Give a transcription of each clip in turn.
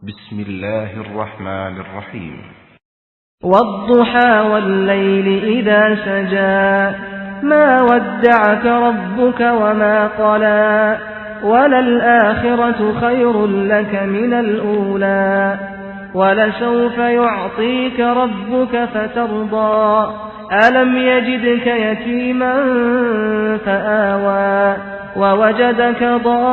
بسم الله الرحمن الرحيم والضحى والليل إذا سجى ما ودعك ربك وما قلى وللآخرة خير لك من الأولى ولسوف يعطيك ربك فترضى ألم يجدك يتيما فآوى ووجدك ضالا.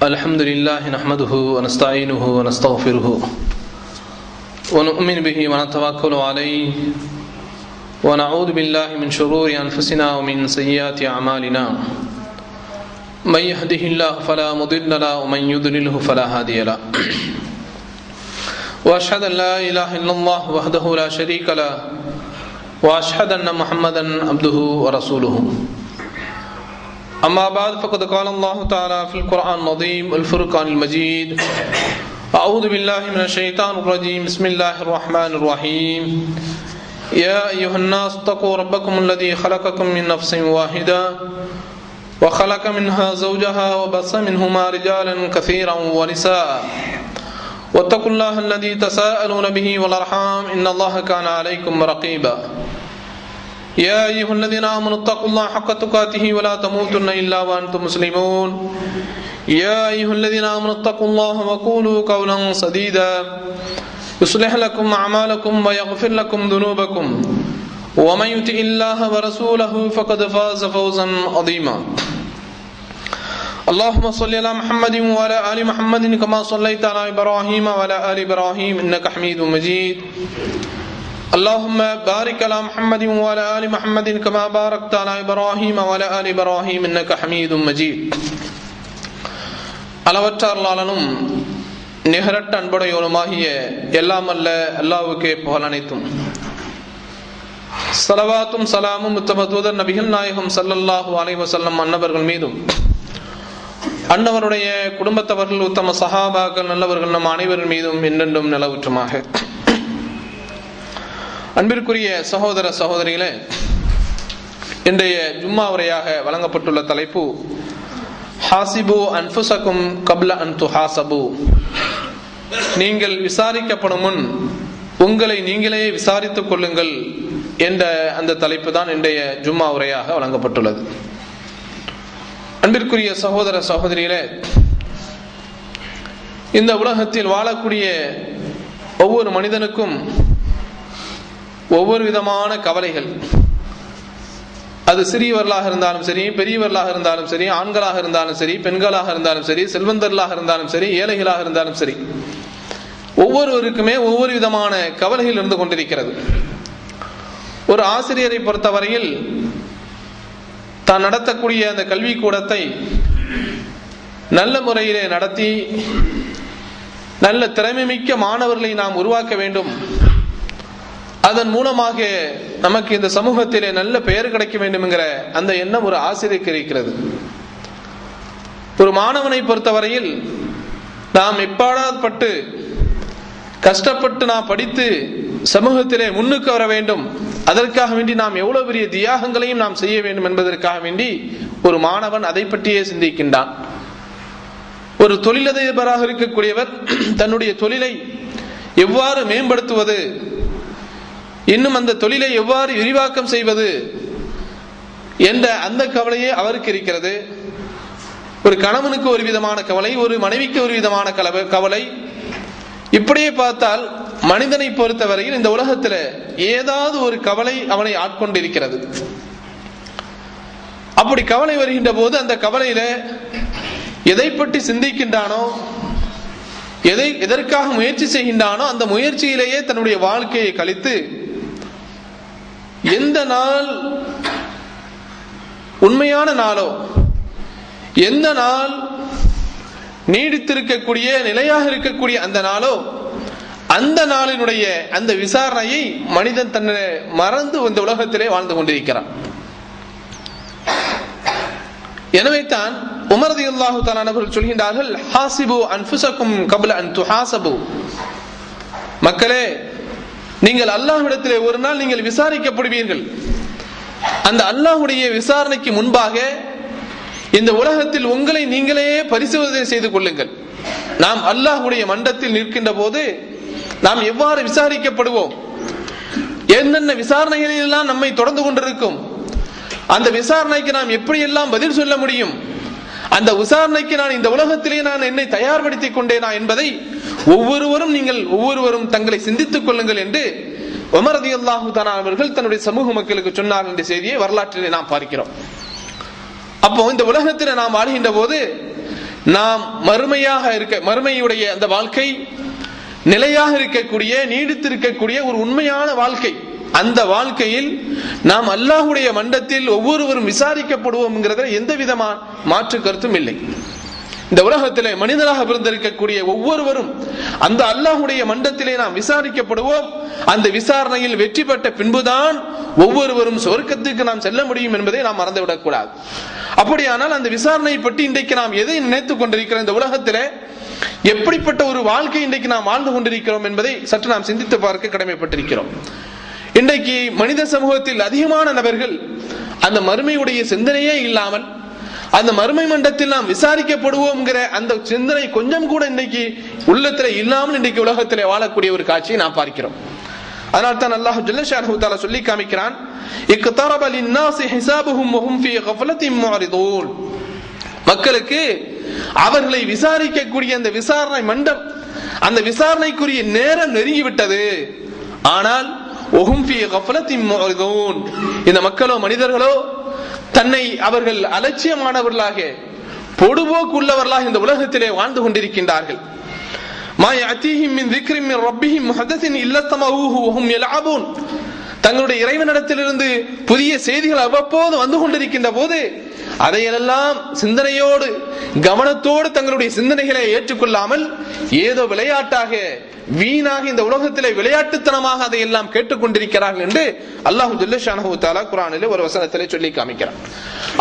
الحمد لله نحمده ونستعينه ونستغفره ونؤمن به ونتوكل عليه ونعوذ بالله من شرور أنفسنا ومن سيئات أعمالنا من يهده الله فلا مضل له ومن يضلله فلا هادي له وأشهد أن لا إله إلا الله وحده لا شريك له وأشهد أن محمدا عبده ورسوله. أما بعد فقد قال الله تعالى في القرآن العظيم الفرقان المجيد أعوذ بالله من الشيطان الرجيم بسم الله الرحمن الرحيم يا أيها الناس اتقوا ربكم الذي خلقكم من نفس واحدة وخلق منها زوجها وبث منهما رجالا كثيرا ونساء واتقوا الله الذي تساءلون به والأرحام إن الله كان عليكم رقيبا. يا أيها الذين آمنوا اتقوا الله حق تقاته ولا تموتن إلا وأنتم مسلمون. يا أيها الذين آمنوا اتقوا الله وقولوا قولا سديدا يصلح لكم أعمالكم ويغفر لكم ذنوبكم ومن يطع الله ورسوله فقد فاز فوزا عظيما. اللهم صل على محمد وعلى آل محمد كما صليت على إبراهيم وعلى آل إبراهيم إنك حميد مجيد. اللهم بارك على محمد وعلى آل محمد كما باركت على إبراهيم وعلى آل إبراهيم إنك حميد مجيد. அளவற்ற அருளாளனும் நிகரற்ற அன்புடையவனுமாகிய எல்லாம் அல்ல அல்லாஹ்வுக்கே புகழ் அனைத்தும். ஸலவாத்தும் ஸலாமும் உத்தம தூதர் நபிகள் நாயகம் ஸல்லல்லாஹு அலைஹி வஸல்லம் அன்னவர்கள் மீதும் அன்னவருடைய குடும்பத்தவர்கள் உத்தம சஹாபாக்கள் நல்லவர்கள் நம் அனைவரின் மீதும் என்றென்றும் நிலவுற்றுமாக. அன்பிற்குரிய சகோதர சகோதரிகளே, இன்றைய ஜும்மா உரையாக வழங்கப்பட்டுள்ள தலைப்பு ஹாசிபு அன்ஃபுஸகும் கப்ல அன் துஹாசபு. நீங்கள் விசாரிக்கப்படும் முன் உங்களை நீங்களே விசாரித்துக் கொள்ளுங்கள் என்ற அந்த தலைப்பு தான் இன்றைய ஜும்மா உரையாக வழங்கப்பட்டுள்ளது. அன்பிற்குரிய சகோதர சகோதரிகளே, இந்த உலகத்தில் வாழக்கூடிய ஒவ்வொரு மனிதனுக்கும் ஒவ்வொரு விதமான கவலைகள், அது சிறியவர்களாக இருந்தாலும் சரி, பெரியவர்களாக இருந்தாலும் சரி, ஆண்களாக இருந்தாலும் சரி, பெண்களாக இருந்தாலும் சரி, செல்வந்தர்களாக இருந்தாலும் சரி, ஏழைகளாக இருந்தாலும் சரி, ஒவ்வொருவருக்குமே ஒவ்வொரு விதமான கவலைகள் இருந்து கொண்டிருக்கிறது. ஒரு ஆசிரியரை பொறுத்தவரையில் தான் நடத்தக்கூடிய அந்த கல்விக்கூடத்தை நல்ல முறையிலே நடத்தி நல்ல திறமை மிக்க மாணவர்களை நாம் உருவாக்க வேண்டும், அதன் மூலமாக நமக்கு இந்த சமூகத்திலே நல்ல பெயர் கிடைக்க வேண்டும் என்கிற அந்த எண்ணம் ஒரு ஆசிரியருக்கு இருக்கிறது. ஒரு மாணவனை பொறுத்தவரையில் நாம் எப்பாடாப்பட்டு கஷ்டப்பட்டு நாம் படித்து சமூகத்திலே முன்னுக்கு வர வேண்டும், அதற்காக வேண்டி நாம் எவ்வளவு பெரிய தியாகங்களையும் நாம் செய்ய வேண்டும் என்பதற்காக வேண்டி ஒரு மாணவன் அதை பற்றியே சிந்திக்கின்றான். ஒரு தொழிலதிபராக இருக்கக்கூடியவர் தன்னுடைய தொழிலை எவ்வாறு மேம்படுத்துவது, இன்னும் அந்த தொழிலை எவ்வாறு விரிவாக்கம் செய்வது என்ற அந்த கவலையே அவருக்கு இருக்கிறது. ஒரு கணவனுக்கு ஒரு விதமான கவலை, ஒரு மனைவிக்கு ஒரு விதமான கவலை. இப்படியே பார்த்தால் மனிதனை பொறுத்தவரையில் இந்த உலகத்தில் ஏதாவது ஒரு கவலை அவனை ஆட்கொண்டிருக்கிறது. அப்படி கவலை வருகின்ற போது அந்த கவலையில எதை பற்றி சிந்திக்கின்றானோ, எதற்காக முயற்சி செய்கின்றானோ அந்த முயற்சியிலேயே தன்னுடைய வாழ்க்கையை கழித்து எந்த நாள் உண்மையான நாளோ, எந்த நாள் நீடித்திருக்கக்கூடிய நிலையாக இருக்கக்கூடிய அந்த நாளோ, அந்த நாளினுடைய அந்த விசாரணையை மனிதன் தன்னை மறந்து இந்த உலகத்திலே வாழ்ந்து கொண்டிருக்கிறான். எனவே தான் உமர் ரலியல்லாஹு தஆலா அவர்கள் சொல்கின்றார்கள், ஹாசிபு அன்ஃபுஸகும் கப்ல அன் துஹாசபு. மக்களே, நீங்கள் அல்லாஹ்விடத்திலே ஒரு நாள் நீங்கள் விசாரிக்கப்படுவீர்கள். அந்த அல்லாஹ்வுடைய விசாரணைக்கு முன்பாக இந்த உலகத்தில் உங்களை நீங்களே பரிசோதனை செய்து கொள்ளுங்கள். நாம் அல்லாஹ்வுடைய மண்டத்தில் நிற்கின்ற போது நாம் எவ்வாறு விசாரிக்கப்படுவோம், என்னென்ன விசாரணைகளில் எல்லாம் நம்மை தொடர்ந்து கொண்டிருக்கும், அந்த விசாரணைக்கு நாம் எப்படியெல்லாம் பதில் சொல்ல முடியும், அந்த விசாரணைக்கு நான் இந்த உலகத்திலே நான் என்னை தயார்படுத்திக் கொண்டேனா என்பதை ஒவ்வொருவரும் தங்களை சிந்தித்துக் கொள்ளுங்கள் என்று உமர் ரலியல்லாஹு தஆலா அவர்கள் தன்னுடைய சமூக மக்களுக்கு சொன்னார் என்ற செய்தியை வரலாற்றிலே நாம் பார்க்கிறோம். அப்போ இந்த உலகத்தில் நாம் வாழ்கின்ற போது நாம் மறுமையுடைய அந்த வாழ்க்கை நிலையாக இருக்கக்கூடிய, நீடித்திருக்கக்கூடிய ஒரு உண்மையான வாழ்க்கை. அந்த வாழ்க்கையில் நாம் அல்லாஹ்வுடைய மண்டத்தில் ஒவ்வொருவரும் விசாரிக்கப்படுவோம் எந்த விதமான மாற்று கருத்தும் இல்லை. இந்த உலகத்திலே மனிதராக பிறந்திருக்கக்கூடிய ஒவ்வொருவரும் அந்த அல்லாஹ்வுடைய மண்டத்திலே நாம் விசாரிக்கப்படுவோம். அந்த விசாரணையில் வெற்றி பெற்ற பின்புதான் ஒவ்வொருவரும் சொர்க்கத்துக்கு நாம் செல்ல முடியும் என்பதை நாம் மறந்துவிடக் கூடாது. அப்படியானால் அந்த விசாரணையை பற்றி இன்றைக்கு நாம் எதை நினைத்துக் கொண்டிருக்கிறோம், இந்த உலகத்திலே எப்படிப்பட்ட ஒரு வாழ்க்கை இன்றைக்கு நாம் வாழ்ந்து கொண்டிருக்கிறோம் என்பதை சற்று நாம் சிந்தித்து பார்க்க கடமைப்பட்டிருக்கிறோம். இன்றைக்கு மனித சமூகத்தில் அதிகமான நபர்கள் அந்த மறுமையுடைய சிந்தனையே இல்லாமல், அந்த மறுமை மண்டத்தில் நாம் விசாரிக்கப்படுவோம் அந்த சிந்தனை கொஞ்சம் கூட இன்றைக்கு உள்ளத்தில் இல்லாமல் இன்றைக்கு உலகத்திலே வாழக்கூடிய ஒரு காட்சியை நாம் பார்க்கிறோம். அதனால் தான் அல்லாஹ் ஜல்ல ஷானஹு தஆலா சொல்லி காமிக்கிறான், இக்தரப லின்னாஸி ஹிசாபுஹும் வஹும் ஃபீ கஃலத்தின் முஅரிதூன். மக்களுக்கு அவர்களை விசாரிக்கக்கூடிய அந்த விசாரணை மண்டம், அந்த விசாரணைக்குரிய நேரம் நெருங்கிவிட்டது. ஆனால் வஹும் ஃபீ கஃலத்தின் முஅரிதூன், இந்த மக்களோ மனிதர்களோ தன்னை அவர்கள் அலட்சியமானவர்களாக, பொடுபோக்கு உள்ளவர்களாக இந்த உலகத்திலே வாழ்ந்து கொண்டிருக்கின்றார்கள். தங்களுடைய இறைவனிடத்திலிருந்து புதிய செய்திகள் அவ்வப்போது வந்து கொண்டிருக்கின்ற போது அதையெல்லாம் சிந்தனையோடு கவனத்தோடு தங்களுடைய சிந்தனைகளை ஏற்றுக்கொள்ளாமல் ஏதோ விளையாட்டாக வீணாக இந்த உலகத்திலே விளையாட்டுத்தனமாக அதையெல்லாம் கேட்டுக்கொண்டிருக்கிறார்கள் என்று அல்லாஹ் ஜல்ல ஷானஹு தஆலா குர்ஆனிலே ஒரு வசனத்திலே சொல்லி காமிக்கிறார்.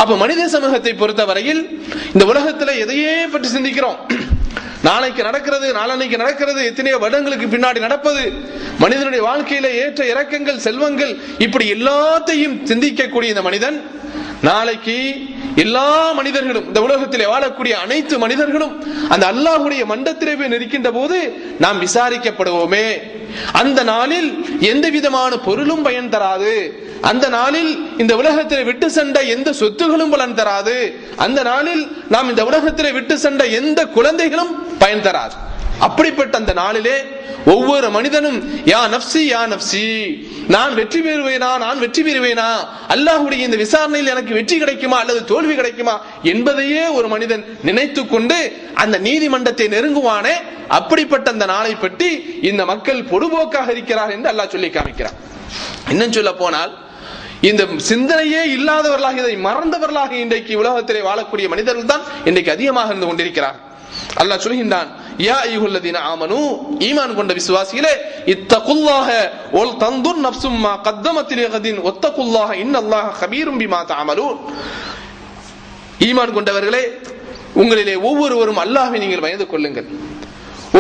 அப்ப மனித சமூகத்தை பொறுத்தவரையில் இந்த உலகத்திலே எதையே பற்றி சிந்திக்கிறோம், நாளைக்கு நடக்கிறது, நாளன்னைக்கு நடக்கிறது, எத்தனையோ வருடங்களுக்கு பின்னாடி நடப்பது, மனிதனுடைய வாழ்க்கையில ஏற்ற இறக்கங்கள், செல்வங்கள், இப்படி எல்லாத்தையும் சிந்திக்கக்கூடிய இந்த மனிதன் நாளைக்கு எல்லா மனிதர்களும், இந்த உலகத்திலே வாழக்கூடிய அனைத்து மனிதர்களும் அந்த அல்லாஹ்வுடைய மண்டத்திலே போய் நிற்கின்ற போது நாம் விசாரிக்கப்படுவோமே. அந்த நாளில் எந்த விதமான பொருளும் பயன் தராது, அந்த நாளில் இந்த உலகத்திலே விட்டு சென்ற எந்த சொத்துகளும் பலன் தராது, அந்த நாளில் நாம் இந்த உலகத்திலே விட்டு சென்ற எந்த குழந்தைகளும் பயன் தராது. அப்படிப்பட்ட அந்த நாளிலே ஒவ்வொரு மனிதனும் யா நப்சி யா நப்சி, நான் வெற்றி பெறுவேனா, அல்லாஹ்வுடைய இந்த விசாரணையில் எனக்கு வெற்றி கிடைக்குமா அல்லது தோல்வி கிடைக்குமா என்பதையே ஒரு மனிதன் நினைத்து கொண்டு அந்த நீதிமன்றத்தை நெருங்குவானே, அப்படிப்பட்ட அந்த நாளை பற்றி இந்த மக்கள் பொடுபோக்காக இருக்கிறார் என்று அல்லாஹ் சொல்லி காமிக்கிறார். இன்னும் சொல்ல போனால் இந்த சிந்தனையே இல்லாதவர்களாக, இதை மறந்தவர்களாக இன்றைக்கு உலகத்திலே வாழக்கூடிய மனிதர்கள் தான் இன்றைக்கு அதிகமாக இருந்து கொண்டிருக்கிறார். அல்லாஹ் சொல்கின்றான், யா அய்யுஹல்லதீன ஆமனூ, ஈமான் கொண்ட விசுவாசிகளே, இத்தகுல்லாஹ வல் தன்துர் நஃப்சும் மா கத்தமத் லிகதின் வத்தகுல்லாஹ இன்னல்லாஹ கபீரும் பிமா தஅமலூன். ஈமான் கொண்டவர்களே, உங்களிலே ஒவ்வொருவரும் அல்லாஹ்வை நீங்கள் பயந்து கொள்ளுங்கள்.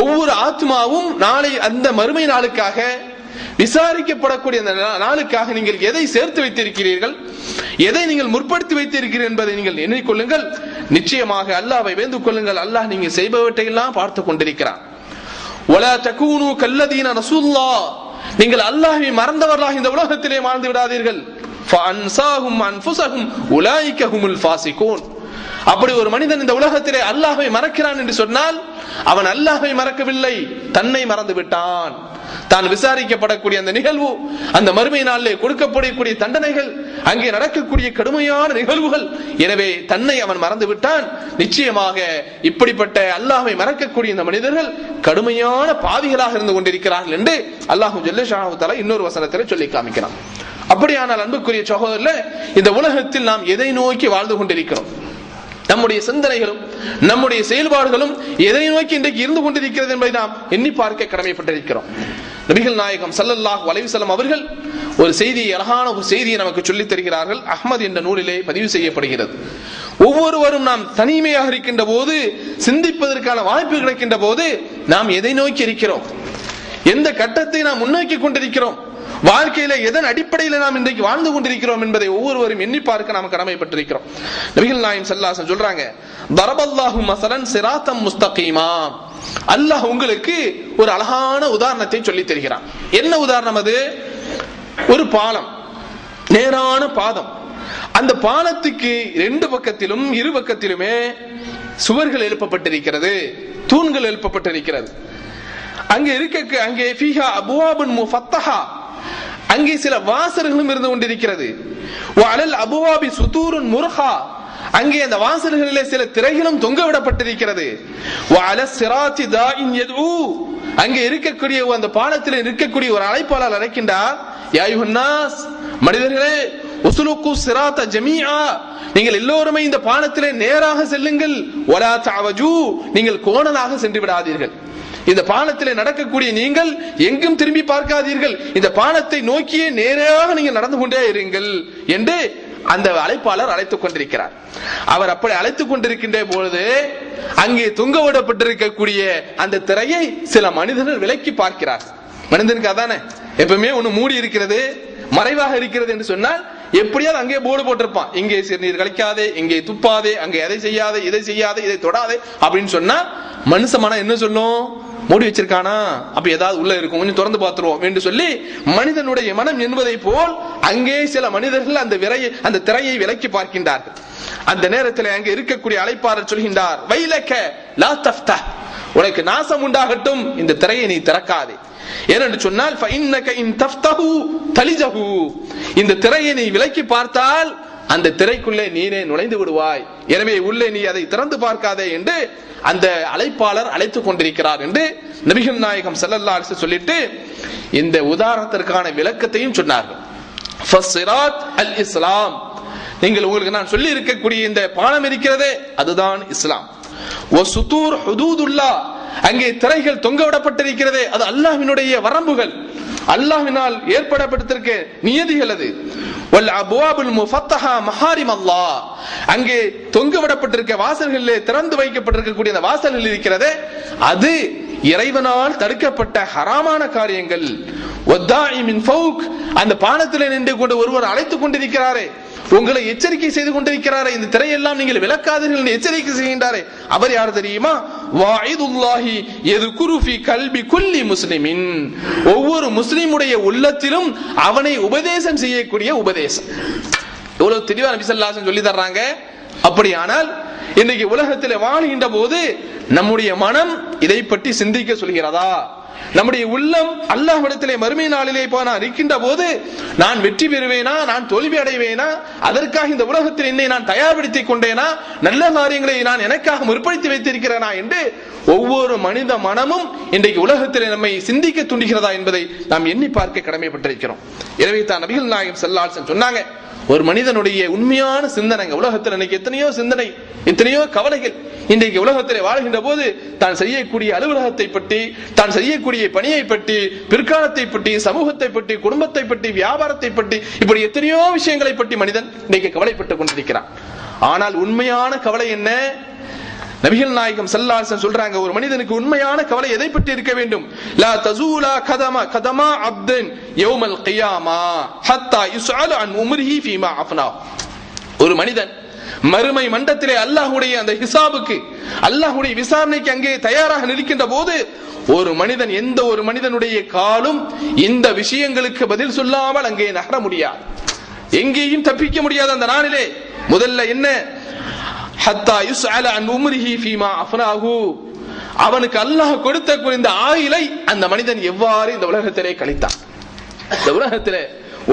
ஒவ்வொரு ஆத்மாவும் நாளை அந்த மறுமை நாளுக்காக, விசாரிக்கப்படக்கூடிய அந்த நாளுக்காக நீங்கள் எதை சேர்த்து வைத்திருக்கிறீர்கள், எதை நீங்கள் முற்படுத்தி வைத்திருக்கிறீர்கள் என்பதை நீங்கள் எண்ணிக்கொள்ளுங்கள். நிச்சயமாக அல்லாஹ்வை வேந்து கொள்ளுங்கள். அல்லாஹ் நீங்க செய்பவற்றை எல்லாம் பார்த்து கொண்டிருக்கிறான். வலா தகூனு கல்லதீன ரசூலுல்லாஹ், நீங்கள் அல்லாஹ்வை மறந்தவர்களாக இந்த உலகத்திலே வாழ்ந்து விடாதீர்கள். ஃபஅன்சாஹும் அன்ஃபுஸஹும் உலாயிக ஹுமுல் ஃபாஸிகூன். அப்படி ஒரு மனிதன் இந்த உலகத்திலே அல்லாஹ்வை மறக்கிறான் என்று சொன்னால் அவன் அல்லாஹ்வை மறக்கவில்லை, தன்னை மறந்து விட்டான். தான் விசாரிக்கப்படக்கூடிய அந்த நிகழ்வு, அந்த மறுமை நாளிலே கொடுக்கப்படக்கூடிய தண்டனைகள், அங்கே நடக்கக்கூடிய கடுமையான நிகழ்வுகள், எனவே தன்னை அவன் மறந்து விட்டான். நிச்சயமாக இப்படிப்பட்ட அல்லாஹ்வை மறக்கக்கூடிய இந்த மனிதர்கள் கடுமையான பாவிகளாக இருந்து கொண்டிருக்கிறார்கள் என்று அல்லாஹ் ஜல்ல ஷானஹு தஆலா இன்னொரு வசனத்திலே சொல்லி காமிக்கிறான். அப்படியானால் அன்புக்குரிய சகோதரர்களே, இந்த உலகத்தில் நாம் எதை நோக்கி வாழ்ந்து கொண்டிருக்கிறோம், நம்முடைய சிந்தனைகளும் நம்முடைய செயல்பாடுகளும் எதை நோக்கி இன்றைக்கு இருந்து கொண்டிருக்கிறது என்பதை நாம் எண்ணி பார்க்க கடமைப்பட்டிருக்கிறோம். நபிகள் நாயகம் ஸல்லல்லாஹு அலைஹி வஸல்லம் அவர்கள் ஒரு செய்தியை, அழகான ஒரு செய்தியை நமக்கு சொல்லித் தருகிறார்கள். அஹ்மத் என்ற நூலிலே பதிவு செய்யப்படுகிறது. ஒவ்வொருவரும் நாம் தனிமையாக இருக்கின்ற போது, சிந்திப்பதற்கான வாய்ப்பு கிடைக்கின்ற போது நாம் எதை நோக்கி இருக்கிறோம், எந்த கட்டத்தை நாம் முன்னோக்கி கொண்டிருக்கிறோம், வாழ்க்கையில எதன் அடிப்படையில் நாம் இன்றைக்கு வாழ்ந்து கொண்டிருக்கிறோம் என்பதை ஒவ்வொருவரும் எண்ணி பார்க்க நாம் கடமைப்பட்டிருக்கிறோம். நபிகள் நாயகம் ஸல்லல்லாஹு அலைஹி வஸல்லம் சொல்றாங்க, தரபல்லாஹு மஸலன் சிராத்தம் முஸ்தகீமா. அல்லாஹ் உங்களுக்கு ஒரு அழகான உதாரணத்தை சொல்லி தருகிறான். என்ன உதாரணம் அது? ஒரு பாலம், நேரான பாதம். அந்த பாலத்துக்கு ரெண்டு பக்கத்திலும் இரு பக்கத்திலுமே சுவர்கள் எழுப்பப்பட்டிருக்கிறது, தூண்கள் எழுப்பப்பட்டிருக்கிறது. அங்கே ஃபீஹா அபுவாபுன் முஃபத்தஹா, அங்கே சில வாசல்களும் இருந்து கொண்டிருக்கிறது. வஅலல் அபுவாபி சுதூருன் முர்ஹா, அங்கே அந்த வாசல்களிலே சில திரைகளும் தொங்கவிடப்பட்டிருக்கிறது. வஅலஸ் சிராத்தி தாஇன் யதுஉ, அங்கே இருக்கக்கூடிய அந்த பாலத்தில் இருக்கக்கூடிய ஒரு அழைப்பாளர் அழைக்கின்றார், யா அய்யுஹன்னாஸ், மனிதர்களே, உஸ்லுகு சிராத்த ஜமீஆ, நீங்கள் எல்லோருமே இந்த பாலத்திலே நேராக செல்லுங்கள். வலா தஅவஜு, நீங்கள் கோணலாக சென்று விடாதீர்கள். இந்த பாலத்திலே நடக்கக்கூடிய நீங்கள் எங்கும் திரும்பி பார்க்காதீர்கள், இந்த பாலத்தை நோக்கியே நேராக நீங்கள் நடந்து கொண்டே இருங்கள் என்று அந்த அழைப்பாளர் அழைத்துக் கொண்டிருக்கிறார். அவர் அப்படி அழைத்துக் கொண்டிருக்கின்ற பொழுது அங்கே தொங்கவிடப்பட்டிருக்கக்கூடிய அந்த திரையை சில மனிதர்கள் விலக்கி பார்க்கிறார். மனிதனுக்கு அதானே, எப்பவுமே ஒண்ணு மூடி இருக்கிறது, மறைவாக இருக்கிறது என்று சொன்னால் எப்படியாவது அங்கே போர்டு போட்டிருப்பான், இங்கே சிறுநீர் கழிக்காதே, இங்கே துப்பாதே, அங்கே அதை செய்யாதே, இதை செய்யாதே, இதை தொடாதே அப்படின்னு சொன்னா மனுஷ மனம் என்ன சொல்லும்? மூடி வச்சிருக்கானா, அப்ப ஏதாவது உள்ள இருக்கும், கொஞ்சம் திறந்து பார்த்துருவோம் என்று சொல்லி மனிதனுடைய மனம் என்பதை போல் அங்கே சில மனிதர்கள் அந்த திரையை விலக்கி பார்க்கின்றார்கள். அந்த நேரத்தில் அங்கே இருக்கக்கூடிய அழைப்பாளர் சொல்கின்றார், வைலக லா தஃப்தஹ், உனக்கு நாசம் உண்டாகட்டும், இந்த திரையை நீ திறக்காதே. ஏனென்று சொன்னால் ஃபஇன்னக இன் தஃப்தஹு தலிஜஹு, இந்த திரையை நீ விலக்கி பார்த்தால் அந்த திரைக்குள்ளே நீனே நுழைந்து விடுவாய், எனவே உள்ளே நீ அதை திறந்து பார்க்காதே என்று அந்த அழைப்பாளர் அழைத்துக் கொண்டிருக்கிறார் என்று நபிகள் நாயகம் ஸல்லல்லாஹு அலைஹி வஸல்லம் சொல்லிட்டு இந்த உதாரணத்திற்கான விளக்கத்தையும் சொன்னார்கள். ஃபஸ்ஸிராத் அல் இஸ்லாம், நீங்கள் உங்களுக்கு நான் சொல்லி இருக்கக்கூடிய இந்த பாலம் இருக்கிறதே அதுதான் இஸ்லாம். வசுதூர் ஹுதூதுல்லாஹ், அங்கே திரைகள் தொங்கவிடப்பட்டிருக்கிறதே அது அல்லாஹ்வினுடைய வரம்புகள், அல்லாஹ்வினால் ஏற்படப்பட்டிருக்க நியதிகள் அது. வல் அபுவாபுல் முஃபத்தஹா மஹாரிம் அல்லாஹ், அங்கே தொங்கவிடப்பட்டிருக்க வாசல்களிலே திறந்து வைக்கப்பட்டிருக்கக்கூடிய அந்த வாசல்கள் இருக்கிறதே அது இறைவனால் தடுக்கப்பட்ட ஹராமான காரியங்கள். வத்தாஇ மின் ஃபௌக், அந்த பாலத்திலே நின்று கொண்டு ஒருவர் அழைத்துக் கொண்டிருக்கிறாரே, உங்களை எச்சரிக்கை செய்து கொண்டிருக்கிறாரே, இந்த திரையெல்லாம் நீங்கள் விலக்காதீர்கள் எச்சரிக்கை செய்கின்றாரே, அவர் யார் தெரியுமா? வாஇதுல்லாஹி யذ்குரு ஃபீ கல்பி குல்லி முஸ்லிமின், ஒவ்வொரு முஸ்லிமுடைய உள்ளத்திலும் அவனை உபதேசம் செய்யக்கூடிய உபதேசம். எவ்வளவு தெளிவா நபி ஸல்லல்லாஹு அலைஹி வஸல்லம் சொல்லி தர்றாங்க. அப்படியானால் இன்னைக்கு உலகத்தில் வாழ்கின்ற போது நம்முடைய மனம் இதை பற்றி சிந்திக்க சொல்கிறதா? நம்முடைய உள்ளம் அல்லாஹ்விடத்திலே மறுமை நாளிலே நான் இருக்கின்ற போது நான் வெற்றி பெறுவேனா, நான் தோல்வி அடைவேனா, அதற்காக இந்த உலகத்தில் என்னை நான் தயார்படுத்திக் கொண்டேனா, நல்ல காரியங்களை நான் எனக்காக முற்படுத்தி வைத்திருக்கிறேனா என்று ஒவ்வொரு மனித மனமும் இன்றைக்கு உலகத்தில் நம்மை சிந்திக்க துண்டிக்கிறதா என்பதை நாம் எண்ணி பார்க்க கடமைப்பட்டிருக்கிறோம். எனவே தான் நபிகள் நாயகம் ஸல்லல்லாஹு அலைஹி வஸல்லம் சொன்னாங்க, ஒரு மனிதனுடைய உண்மையான சிந்தனை, உலகத்தில் இன்னைக்கு எத்தனையோ சிந்தனை, எத்தனையோ கவலைகள், இன்றைக்கு உலகத்தில் வாழ்கின்ற போது தான் செய்யக்கூடிய அலுவலகத்தை பற்றி, தான் செய்யக்கூடிய பணியை பற்றி, பிற்காலத்தை பற்றி, சமூகத்தை பற்றி, குடும்பத்தை பற்றி, வியாபாரத்தை பற்றி, இப்படி எத்தனையோ விஷயங்களை பற்றி மனிதன் இன்றைக்கு கவலைப்பட்டுக் கொண்டிருக்கிறான். ஆனால் உண்மையான கவலை என்ன? நபிகள் நாயகம் ஸல்லல்லாஹு அலைஹி வஸல்லம் சொல்றாங்க, ஒரு மனிதனுக்கு உண்மையான கவலை எதை பற்றி இருக்க வேண்டும்? லா தஸூலா கதமா அப்தின் யௌமல் கியாமா ஹத்தா யுஸ்அலு அன் உம்ரிஹி ஃபீமா அஃப்னா. ஒரு மனிதன் மறுமை மண்டத்திலே அல்லாஹ்வுடைய அந்த ஹிசாபுக்கு, அல்லாஹ்வுடைய விசாரணைக்கு அங்கே தயாராக நிற்கின்ற போது ஒரு மனிதன், எந்த ஒரு மனிதனுடைய காலும் இந்த விஷயங்களுக்கு பதில் சொல்லாமல் அங்கே நகர முடியாது, எங்கேயும் தப்பிக்க முடியாது. அந்த நாளிலே முதல்ல என்ன? ஹத்தா யுஸ்அல அன் உம்ரிஹி ஃபீமா அஃப்னாஹு, அவனுக்கு அல்லாஹ் கொடுத்த இந்த ஆயுளை அந்த மனிதன் எவ்வாறு இந்த உலகத்திலே கழித்தான். இந்த உலகத்திலே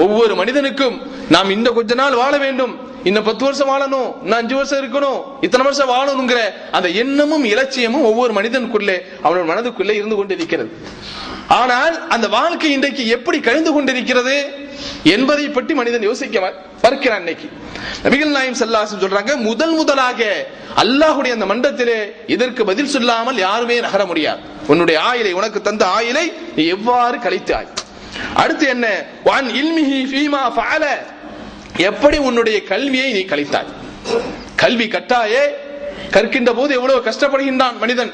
ஒவ்வொரு மனிதனுக்கும் நாம் இந்த கொஞ்ச நாள் வாழ வேண்டும், இன்னும் 10 வருஷம் வாழணும், இன்னும் 5 வருஷம் இருக்கணும், இத்தனை வருஷம் வாழணுங்கிற அந்த எண்ணமும் இலட்சியமும் ஒவ்வொரு மனிதனுக்குள்ளே அவனோட மனதுக்குள்ளே இருந்து கொண்டிருக்கிறது. ஆனால் அந்த வாழ்க்கை இன்றைக்கு எப்படி கழிந்து கொண்டிருக்கிறது என்பதை பற்றி மனிதன் யோசிக்க மறுக்கிறான். இன்னைக்கு நபிகள் நாயகம் ஸல்லல்லாஹு அலைஹி வஸல்லம் சொல்றாங்க, முதலாக அல்லாஹ்வுடைய அந்த மண்டத்திலே இதற்கு பதில் சொல்லாமல் யாருமே நகர முடியாது. உன்னுடைய ஆயுளை, உனக்கு தந்த ஆயுளை நீ எவ்வாறு கழித்தாய்? அடுத்து என்ன? வான் இல்மிஹி ஃபீமா ஃபஅல, எப்படி உன்னுடைய கல்வியை நீ கழித்தாய்? கல்வி கட்டாயே, கற்கின்ற போது எவ்வளவு கஷ்டப்படுகின்றான் மனிதன்,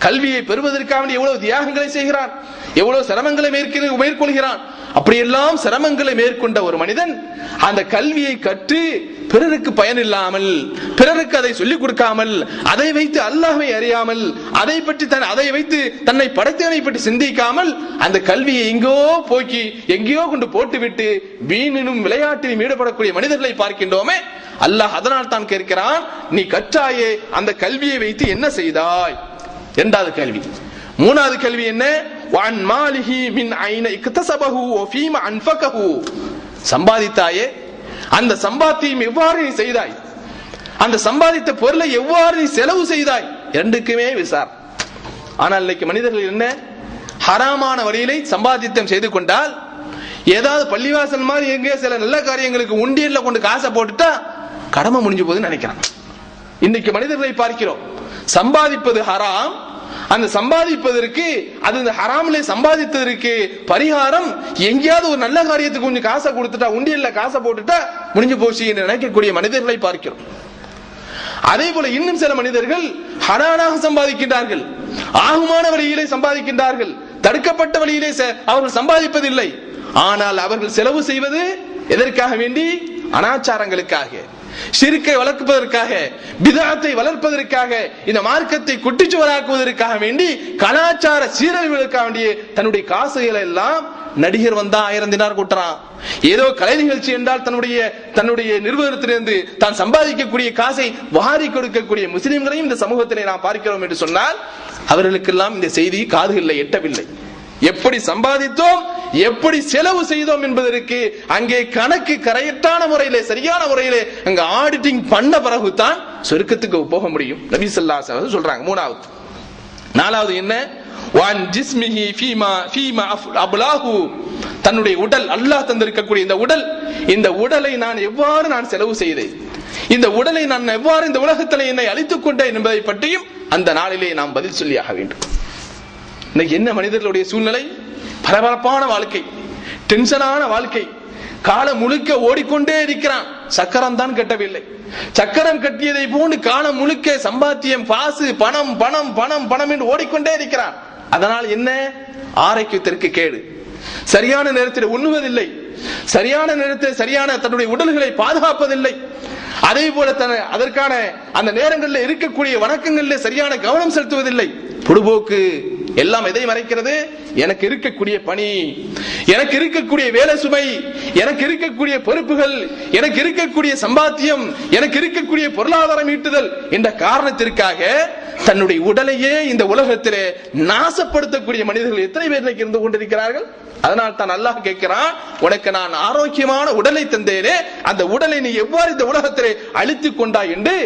கல்வியை பெறுவதற்காக எவ்வளவு தியாகங்களை செய்கிறான், எவ்வளவு சிரமங்களை மேற்கொள்கிறான். அப்படியெல்லாம் சிரமங்களை மேற்கொண்ட ஒரு மனிதன் அந்த கல்வியை கற்று பிறருக்கு பயனில்லாமல், பிறருக்கு அதை சொல்லிக் கொடுக்காமல், அதை வைத்து அல்லாஹ்வை அறியாமல், அதை வைத்து தன்னை படைத்தவனை பற்றி சிந்திக்காமல் அந்த கல்வியை எங்கோ போக்கி எங்கேயோ கொண்டு போட்டுவிட்டு வீணினும் விளையாட்டிலும் ஈடுபடக்கூடிய மனிதர்களை பார்க்கின்றோமே. அல்லாஹ் அதனால் தான் கேட்கிறான், நீ கற்றாயே அந்த கல்வியை வைத்து என்ன செய்தாய்? இரண்டாவது கேள்வி. மூணாவது கேள்வி என்ன? வன் மாலிஹி மின் ஐன இக்தஸபஹு வ ஃபீமா அன்ஃபகஹு. சம்பாதித்தாயே, அந்த சம்பாத்தியம் எவ்வாறு நீ செய்தாய்? அந்த சம்பாதித்த பொருளை எவ்வாறு நீ செலவு செய்தாய்? இரண்டுக்குமே விசார். ஆனால் இன்னைக்கு மனிதர்கள் என்ன, ஹராமான வழியிலே சம்பாதித்தம் செய்து கொண்டால், ஏதாவது பள்ளிவாசல் மாதிரி எங்கே சில நல்ல காரியங்களுக்கு உண்டியல்ல கொண்டு காசை போட்டுட்டா கடமை முடிஞ்சு போகுதுன்னு நினைக்கிறான். இன்னைக்கு மனிதர்களை பார்க்கிறோம், சம்பாதிப்பது ஹராம், அந்த சம்பாதிப்பதற்கு அது இந்த ஹராமிலே சம்பாதித்ததற்கு பரிகாரம் எங்கேயாவது ஒரு நல்ல காரியத்துக்கு கொஞ்சம் காசை கொடுத்துட்டா, உண்டியல்ல காசை போட்டுட்டா முடிஞ்சு போச்சு என்று நினைக்கக்கூடிய மனிதர்களை பார்க்கிறோம். அதே போல இன்னும் சில மனிதர்கள் ஹரானாக சம்பாதிக்கின்றார்கள், ஆகுமான வழியிலே சம்பாதிக்கின்றார்கள், தடுக்கப்பட்ட வழியிலே அவர்கள் சம்பாதிப்பதில்லை. ஆனால் அவர்கள் செலவு செய்வது எதற்காக வேண்டி? அனாச்சாரங்களுக்காக, ஷிர்க்கை வளர்ப்பதற்காக, பிதஅத்தை வளர்ப்பதற்காக, இந்த மார்க்கத்தை குட்டிச்சுவராக்குவதற்காக வேண்டி, கலாச்சார சீரழிவுகளுக்காக வேண்டிய தன்னுடைய காசுகளை எல்லாம் நடிகர் வந்தா 1000 தினார் கூட்டுறான். ஏதோ கலை நிகழ்ச்சி என்றால் தன்னுடைய நிறுவனத்திலிருந்து தான் சம்பாதிக்கக்கூடிய காசை வாரி கொடுக்கக்கூடிய முஸ்லிம்களையும் இந்த சமூகத்திலே நாம் பார்க்கிறோம் என்று சொன்னால் அவர்களுக்கெல்லாம் இந்த செய்தி காதுகளில் எட்டவில்லை. எப்படி சம்பாதித்தோம், எப்படி செலவு செய்தோம் என்பதற்கு அங்கே கணக்கு கரையற்றான முறையிலே, சரியான முறையிலே அங்க ஆடிட்டிங் பண்ண பிறகுதான் சொர்க்கத்துக்கு போக முடியும். நபி ஸல்லல்லாஹு அலைஹி வஸல்லம் சொல்றாங்க. மூணாவது. நாலாவது என்ன? வான் ஜிஸ்மிஹி ஃபீமா அப்லாஹு. தன்னுடைய உடல், அல்லாஹ் தந்திருக்கக்கூடிய இந்த உடலை நான் எவ்வாறு செலவு செய்தேன், இந்த உடலை நான் எவ்வாறு இந்த உலகத்தில் என்னை அழித்துக் கொண்டேன் என்பதை பற்றியும் அந்த நாளிலே நாம் பதில் சொல்லியாக வேண்டும். இன்னைக்கு என்ன மனிதர்களுடைய சூழ்நிலை? பரபரப்பான வாழ்க்கை, டென்ஷனான வாழ்க்கை, காலம் முழுக்க ஓடிக்கொண்டே இருக்கிறான். சக்கரம் தான் கட்டவில்லை, சக்கரம் கட்டியதை போன்று காலம் முழுக்க சம்பாத்தியம், பாசு, பணம் பணம் பணம் பணம் என்று ஓடிக்கொண்டே இருக்கிறான். அதனால் என்ன? ஆரோக்கியத்திற்கு கேடு, சரியான நேரத்தில் உண்ணுவதில்லை, சரியான நேரத்தில் சரியான தன்னுடைய உடல்களை பாதுகாப்பதில்லை, அதே போல அதற்கான அந்த நேரங்களில் இருக்கக்கூடிய வணக்கங்களில் சரியான கவனம் செலுத்துவதில்லை. பொடுபோக்கு எல்லாம் எதை மறைக்கிறது? எனக்கு இருக்கக்கூடிய பணி, எனக்கு இருக்கக்கூடிய வேலை சுமை, எனக்கு இருக்கக்கூடிய பொறுப்புகள், எனக்கு இருக்கக்கூடிய சம்பாத்தியம், எனக்கு இருக்கக்கூடிய பொருளாதாரம் ஈட்டுதல் என்ற காரணத்திற்காக தன்னுடைய உடலையே இந்த உலகத்திலே நாசப்படுத்தக்கூடிய மனிதர்கள் எத்தனை பேர் இருந்து கொண்டிருக்கிறார்கள்? அதனால் தான் அல்லாஹ் கேட்கிறான், உனக்கு நான் ஆரோக்கியமான உடலை தந்தேனே, அந்த உடலை நீ எவ்வாறு இந்த உலகத்திலே அழித்துக் கொண்டாய் என்று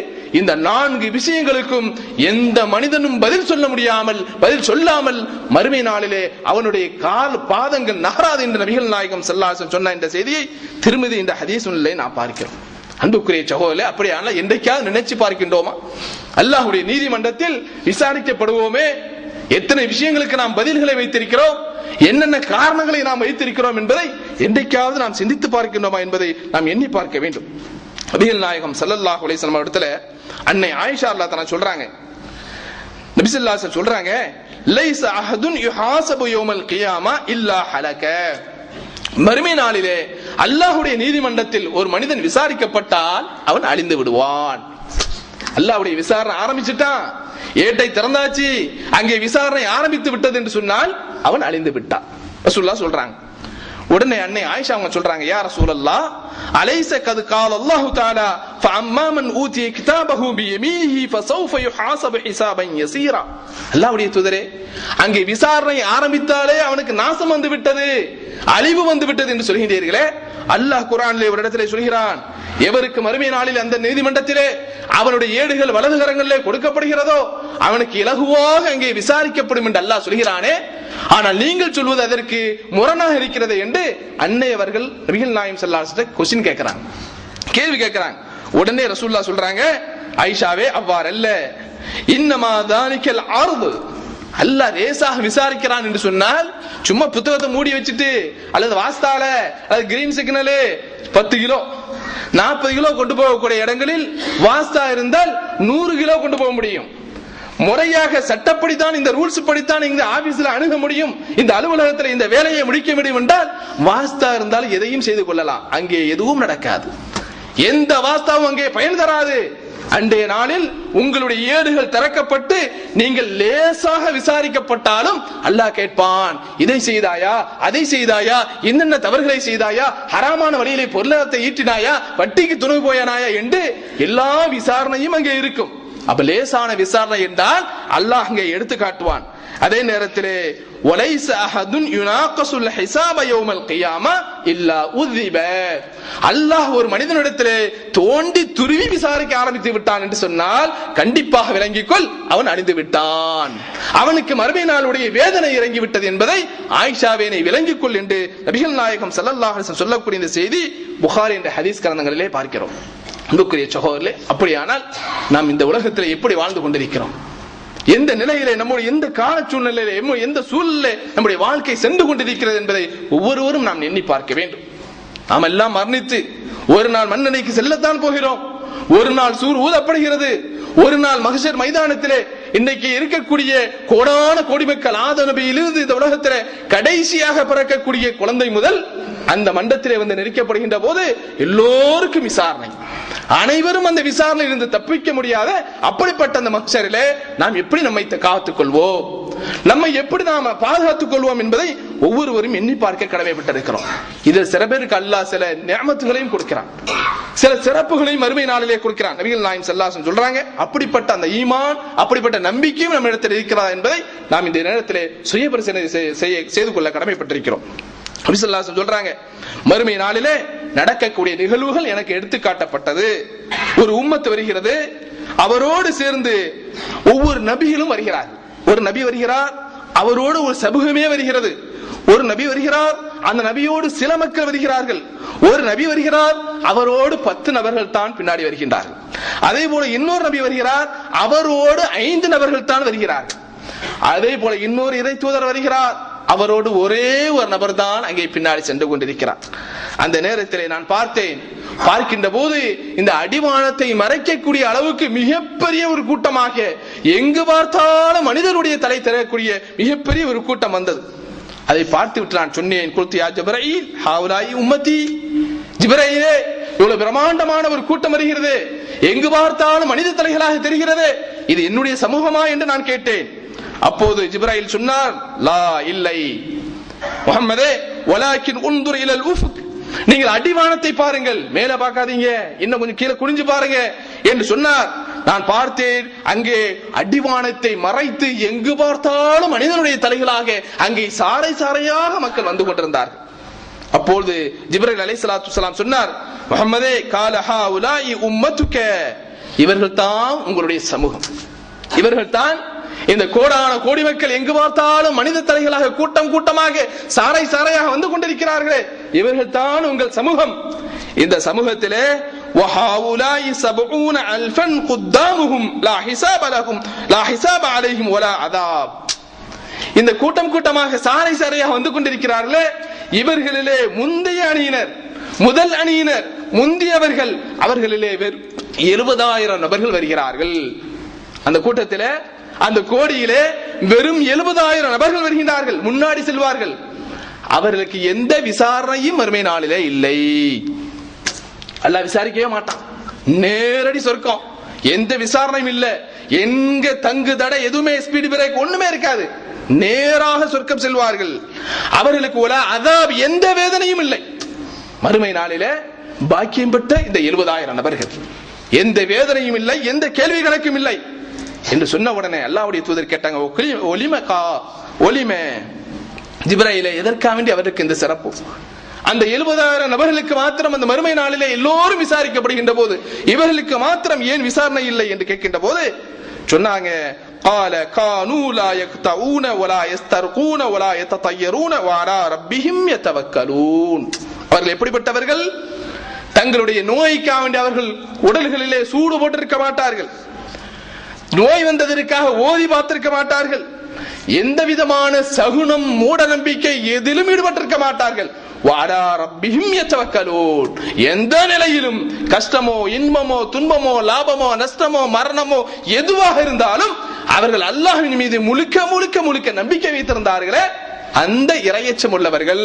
இந்த 4 விஷயங்களுக்கும் எந்த மனிதனும் பதில் சொல்லாமல் மறுமை நாளிலே அவனுடைய கால் பாதங்கள் நகராது என்று நபிகள் நாயகம் ஸல்லல்லாஹு அலைஹி வஸல்லம் சொன்ன இந்த செய்தியை திருமதி இந்த ஹதீஸிலே நான் பார்க்கிறோம். அன்புக்குரிய சகோதரர்களே, அப்படியான என்றைக்காவது நினைச்சு பார்க்கின்றோமா? அல்லாஹ்வுடைய நீதிமன்றத்தில் விசாரிக்கப்படுவோமே, எத்தனை விஷயங்களுக்கு நாம் பதில்களை வைத்திருக்கிறோம், என்னென்ன காரணங்களை நாம் வைத்திருக்கிறோம் என்பதை என்றைக்காவது நாம் சிந்தித்து பார்க்கின்றோமா என்பதை நாம் எண்ணி பார்க்க வேண்டும். நபிகள் நாயகம் ஸல்லல்லாஹு அலைஹி வஸல்லம் இடத்துல அன்னை ஆயிஷா ரலியல்லாஹு அன்ஹா சொல்றாங்க, நபி ஸல்லல்லாஹு அலைஹி வஸல்லம் சொல்றாங்க, லைஸ அஹதுன் யுஹாஸபு யௌமல் கியாமா இல்லா ஹலக. மறுமை நாளிலே அல்லாஹ்வுடைய நீதிமன்றத்தில் ஒரு மனிதன் விசாரிக்கப்பட்டால் அவன் அழிந்து விடுவான். அல்லாஹ்வுடைய விசாரணை ஆரம்பிச்சிட்டான், ஏட்டை திறந்தாச்சு, அங்கே விசாரணை ஆரம்பித்து விட்டது என்று சொன்னால் அவன் அழிந்து விட்டான். ரசூலுல்லாஹ் சொல்றாங்க. உடனே அன்னை ஆயிஷா அவங்க சொல்றாங்க, யா ரசூலல்லாஹ், அலைஸ கத் கால அல்லாஹ் தஆலா ஃபஅம்மா மன் ஊதிய கிதாபஹு பியமீனிஹி ஃபஸௌஃப யுஹாஸபு ஹிசாபன் யஸீரா. அல்லாஹ்வுடைய தூதரே, அங்கே விசாரணை ஆரம்பித்தாலே அவனுக்கு நாசம் வந்து விட்டது, அழிவு வந்து விட்டது என்று சொல்கிறீர்களே, அல்லாஹ் குர்ஆனிலே ஒரு இடத்திலே சொல்கிறான், எவருக்கு மறுமை நாளில் அந்த நீதிமன்றத்திலே அவனுடைய ஏடுகள் வலது கரங்களிலே கொடுக்கப்படுகிறதோ அவனுக்கு இலகுவாக அங்கே விசாரிக்கப்படும் என்று அல்லாஹ் சொல்கிறானே, ஆனால் நீங்கள் சொல்வது அதற்கு முரணாக இருக்கிறது என்று அன்னை அவர்கள் நபிகள் நாயகம் ஸல்லல்லாஹு அலைஹி வஸல்லம் क्वेश्चन கேட்கிறாங்க, கேள்வி கேட்கிறாங்க. உடனே ரசூலுல்லாஹ் சொல்றாங்க, ஆயிஷாவே அவ்வாறல்ல, இன்னமா தானிக்கல் அர்து, அல்லாஹ் லேசாக விசாரிக்கிறான் என்று சொன்னால் சும்மா புத்தகத்தை மூடி வச்சுட்டு அல்லது வாஸ்தால அல்லது கிரீன் சிக்னல் 10 கிலோ 40 கிலோ கொண்டு போகக்கூடிய இடங்களில் வாஸ்தா இருந்தால் 100 கிலோ கொண்டு போக முடியும். முறையாக சட்டப்படித்தான், இந்த ரூல்ஸ் படித்தான் இந்த ஆபீஸ்ல அணுக முடியும், இந்த அலுவலகத்தில் இந்த வேலையை முடிக்க முடியும் என்றால் வாஸ்தா இருந்தால் எதையும் செய்து கொள்ளலாம். அங்கே எதுவும் நடக்காது. எந்த வாஸ்தாவும் அங்கே பயன் தராது. அன்றைய நாளில் உங்களுடைய ஏடுகள் திறக்கப்பட்டு நீங்கள் லேசாக விசாரிக்கப்பட்டாலும் அல்லாஹ் கேட்பான், இதை செய்தாயா, அதை செய்தாயா, என்னென்ன தவறுகளை செய்தாயா, ஹராமான வழியிலே பொருளாதாரத்தை ஈட்டினாயா, வட்டிக்கு துணை போயானாயா என்று எல்லா விசாரணையும் அங்கே இருக்கும். அப்ப லேசான விசாரணை என்றால் அல்லாஹ் அங்கே எடுத்து காட்டுவான். அதே நேரத்திலே வலைஸ அஹதுன் யுனாகஸுல் ஹிஸாப யௌமல் கியாமா இல்லா உذிப, அல்லாஹ் ஒரு மனிதனிடத்திலே தோண்டி துருவி விசாரிக்க ஆரம்பித்து விட்டான் என்று சொன்னால் கண்டிப்பாக விளங்கிக்கொள், அவன் அழிந்து விட்டான், அவனுக்கு மறுமை நாளுடைய வேதனை இறங்கி விட்டது என்பதை ஆயிஷாவே விளங்கிக்கொள் என்று நபிகள் நாயகம் ஸல்லல்லாஹு அலைஹி வஸல்லம் சொல்லக்கூடிய இந்த செய்தி புகாரி என்ற ஹதீஸ் கிரந்தங்களிலே பார்க்கிறோம். அன்புக்குரிய சகோதரர்களே, அப்படியானால் நாம் இந்த உலகத்தில் எப்படி வாழ்ந்து கொண்டிருக்கிறோம், எந்த நிலையிலே நம்முடைய எந்த கால சூழ்நிலையிலே எந்த சூழ்நிலை நம்முடைய வாழ்க்கை சென்று கொண்டிருக்கிறது என்பதை ஒவ்வொருவரும் நாம் எண்ணி பார்க்க வேண்டும். நாம் எல்லாம் மரணித்து ஒரு நாள் மண்ணெண்ணைக்கு செல்லத்தான் போகிறோம். ஒரு நாள் சூர் ஊதப்படுகிறது. ஒரு நாள் மஹ்ஷர் மைதானத்திலே இன்னைக்கு இருக்கக்கூடிய கோடான கோடி மக்கள் ஆதம் நபியிலிருந்து இந்த உலகத்திலே கடைசியாக பிறக்கக்கூடிய குழந்தை முதல் அந்த மண்டத்திலே வந்து நெருக்கப்படுகின்ற போது எல்லோருக்கும் விசாரணை. அனைவரும் அந்த விசாரணையில் இருந்து தப்பிக்க முடியாத அப்படிப்பட்ட அந்த மஹ்ஷரிலே நாம் எப்படி நம்மை காத்துக் கொள்வோம், நம்மை எப்படி நாம் பாதுகாத்துக் கொள்வோம் என்பதை ஒவ்வொருவரும் எண்ணி பார்க்க கடமைப்பட்டிருக்கிறோம். இதில் சில பேருக்கு அல்லாஹ் சில நிஅமத்துகளையும் கொடுக்கிறான், சில சிறப்புகளையும் மறுமை நாளிலே கொடுக்கிறான். நபிகள் நாயகம் ஸல்லல்லாஹு அலைஹி வஸல்லம் சொல்றாங்க, அப்படிப்பட்ட அந்த ஈமான், அப்படிப்பட்ட நம்பிக்கையும் நம்ம இடத்தில் இருக்கிறதா என்பதை நாம் இந்த நேரத்திலே சுய பரிசீலனை செய்து கொள்ள கடமைப்பட்டிருக்கிறோம். நபி ஸல்லல்லாஹு அலைஹி வஸல்லம் சொல்றாங்க, மறுமை நாளிலே நடக்கக்கூடிய நிகழ்வுகள் எனக்கு எடுத்து காட்டப்பட்டது. ஒரு உம்மத்து வருகிறது, அவரோடு சேர்ந்து ஒவ்வொரு நபிகளும் வருகிறார். ஒரு நபி வருகிறார், அவரோடு ஒரு சமூகமே வருகிறது. ஒரு நபி வருகிறார், அந்த நபியோடு சில மக்கள் வருகிறார்கள். ஒரு நபி வருகிறார், அவரோடு 10 நபர்கள் தான் பின்னாடி வருகின்றார்கள். அதே போல இன்னொரு நபி வருகிறார், அவரோடு 5 நபர்கள் தான் வருகிறார்கள். அதே போல இன்னொரு இறை தூதர் வருகிறார், அவரோடு ஒரே ஒரு நபர் தான் அங்கே பின்னாடி சென்று கொண்டிருக்கிறார். அந்த நேரத்திலே நான் பார்க்கின்ற போது இந்த அடிவானத்தை மறைக்கக்கூடிய அளவுக்கு மிகப்பெரிய ஒரு கூட்டமாக, எங்கு பார்த்தாலும் மனிதனுடைய தலை தெரியக்கூடிய மிகப்பெரிய ஒரு கூட்டம் வந்தது. அதை பார்த்து விட்டு நான் சொன்னேன், குல்து யா ஜிப்ரீல் ஹாவுலாயி உம்மதி, ஜிப்ரீலே இவ்வளவு பிரம்மாண்டமான ஒரு கூட்டம் வருகிறது, எங்கு பார்த்தாலும் மனித தலைகளாக தெரிகிறது, இது என்னுடைய சமூகமா என்று நான் கேட்டேன். அப்போது ஜிப்ரீல் சொன்னார், லா இல்லை முஹம்மதே, வலாக்கின் உன்துர் இலல் உஃபுக், நீங்கள் அடிவானத்தை பாருங்கள், மேல பார்க்காதீங்க, இன்னும் கொஞ்சம் கீழே குனிஞ்சு பாருங்க என்று சொன்னார். நான் பார்த்தேன், அங்கே அடிவானத்தை மறைத்து எங்கு பார்த்தாலும் மனிதனுடைய தலைகளாக அங்கே சாறை சாறையாக மக்கள் வந்து கொண்டிருந்தார்கள். அப்பொழுது ஜிப்ரீல் அலைஹிஸ்ஸலாத்து வஸலாம் சொன்னார், முஹம்மதே கால ஹாஉலாஇ உம்மத்துக, இவர்கள் தான் உங்களுடைய சமூகம், இவர்கள் தான் இந்த கோடான கோடி மக்கள் எங்கு பார்த்தாலும் மனித தலைகளாக கூட்டம் கூட்டமாக சாறை சாறையாக வந்து கொண்டிருக்கிறார்களே, இவர்கள் தான் உங்கள் சமூகம். இந்த சமூகத்திலே وَهَؤُلَاءِ 70,000 قُدَّامُهُمْ لَا حِسَابَ لَهُمْ لَا حِسَابَ عَلَيْهِمْ وَلَا عَذَابٌ, இந்த கூட்டம் கூட்டமாக சாறை சாறையாக வந்து கொண்டிருக்கிறார்களே, இவர்களிலே முந்தைய அணியினர், முதல் அணியினர், முந்தியவர்கள், அவர்களிலே 70,000 நபர்கள் வருகிறார்கள். அந்த கூட்டத்திலே, அந்த கோடியிலே வெறும் 70,000 நபர்கள் வருகின்றார்கள், முன்னாடி செல்வார்கள். அவர்களுக்கு எந்த விசாரணையும் மறுமை நாளிலே இல்லை. அல்லாஹ் விசாரிக்கவே மாட்டான், நேரடி சொர்க்கம், எந்த விசாரணையும் இல்லை, எங்க தங்கு தடை எதுவுமே, ஸ்பீடு பிரேக் ஒண்ணுமே இருக்காது, நேராக சொர்க்கம் செல்வார்கள். அவர்களுக்கு ஒரு அதாப், எந்த வேதனையும் இல்லை. மறுமை நாளிலே பாக்கியம் பெற்ற இந்த 70,000 நபர்கள், எந்த வேதனையும் இல்லை, எந்த கேள்வி கணக்கும் இல்லை என்று சொன்ன உடனே அல்லாஹ்வுடைய தூதர் கேட்டாங்க, ஒலிமே ஜிப்ரீலே, எதற்காக வேண்டி அவருக்கு இந்த சிறப்பு? அந்த 70,000 நபர்களுக்கு மாத்திரம் அந்த மறுமை நாளிலே எல்லோரும் விசாரிக்கப்படுகின்ற போது இவர்களுக்கு மாத்திரம் ஏன் விசாரணை இல்லை என்று கேட்கின்ற போது சொன்னாங்க, قال كانوا لا يقطعون ولا يسترقون ولا يتطيرون وعلى ربهم يتوكلون. அவர்கள் எப்படிப்பட்டவர்கள்? தங்களுடைய நோய்க்காக வேண்டி அவர்கள் உடல்களிலே சூடு போட்டிருக்க மாட்டார்கள், நோய் வந்ததற்காக ஓதி பார்த்திருக்க மாட்டார்கள், எந்த விதமான சகுனம் மூட நம்பிக்கை எதிலும் ஈடுபட்டிருக்க மாட்டார்கள். எந்த நிலையிலும் கஷ்டமோ இன்பமோ துன்பமோ லாபமோ நஷ்டமோ மரணமோ எதுவாக இருந்தாலும் அவர்கள் அல்லாஹ்வின் மீது முழுக்க முழுக்க முழுக்க நம்பிக்கை வைத்திருந்தார்களே, அந்த இறையச்சம் உள்ளவர்கள்,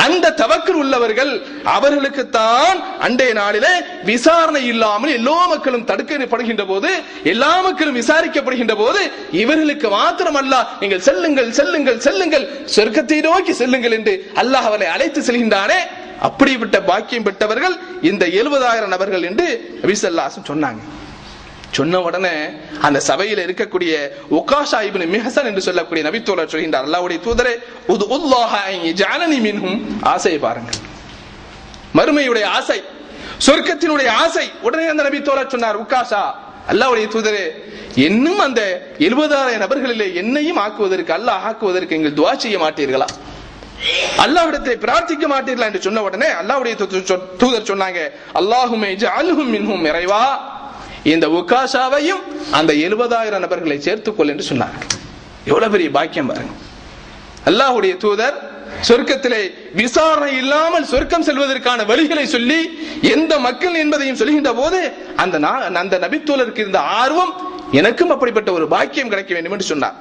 அந்த தவக்கல் உள்ளவர்கள், அவர்களுக்குத்தான் அண்டைய நாளிலே விசாரணை இல்லாமல் எல்லா மக்களும் தடுக்கப்படுகின்ற போது, எல்லா மக்களும் விசாரிக்கப்படுகின்ற போது, இவர்களுக்கு மாத்திரமல்ல, நீங்கள் செல்லுங்கள் செல்லுங்கள் செல்லுங்கள், சொர்க்கத்தை நோக்கி செல்லுங்கள் என்று அல்லாஹ் அவரை அழைத்து செல்கின்றானே, அப்படிப்பட்ட பாக்கியம் பெற்றவர்கள் இந்த 70,000 நபர்கள் என்று நபி ஸல்லல்லாஹு அலைஹி வஸல்லம் சொன்னாங்க. சொன்ன உடனே அந்த சபையில் இருக்கக்கூடிய உகாஷா இப்னு மிஹ்சன் என்று சொல்லக்கூடிய நபி தோழர் சொல்கின்றார், அல்லாஹ்வுடைய தூதரே, உதுல்லாஹ அன் யஜஅலனி மின்ஹும். ஆசையை பாருங்கள், மறுமையுடைய ஆசை, சொர்க்கத்தினுடைய ஆசை. உடனே அந்த நபி தோழர் சொன்னார், உகாஷா, அல்லாஹ்வுடைய தூதரே, இன்னும் அந்த 70,000 நபர்களிலே என்னையும் ஆக்குவதற்கு, அல்லாஹ் ஆக்குவதற்கு நீங்கள் துஆ செய்ய மாட்டீர்களா, அல்லாஹ்விடத்தை பிரார்த்திக்க மாட்டீர்களா என்று சொன்ன உடனே அல்லாஹ்வுடைய தூதர் சொன்னாங்க, அல்லாஹும்ம இஜஅல்ஹும் மின்ஹும், இறைவா இந்த உகாஷாவையும் அந்த 70,000 நபர்களை சேர்த்துக்கொள் என்று சொன்னார்கள். எவ்வளவு பெரிய பாக்கியம் பாருங்க. அல்லாஹ்வுடைய தூதர் சொர்க்கத்திலே விசாரணை இல்லாமல் சொர்க்கம் செல்வதற்கான வழிகளை சொல்லி எந்த மக்கள் என்பதையும் சொல்கின்ற போது அந்த நபித்தோழருக்கு இருந்த ஆர்வம், எனக்கும் அப்படிப்பட்ட ஒரு பாக்கியம் கிடைக்க வேண்டும் என்று சொன்னார்.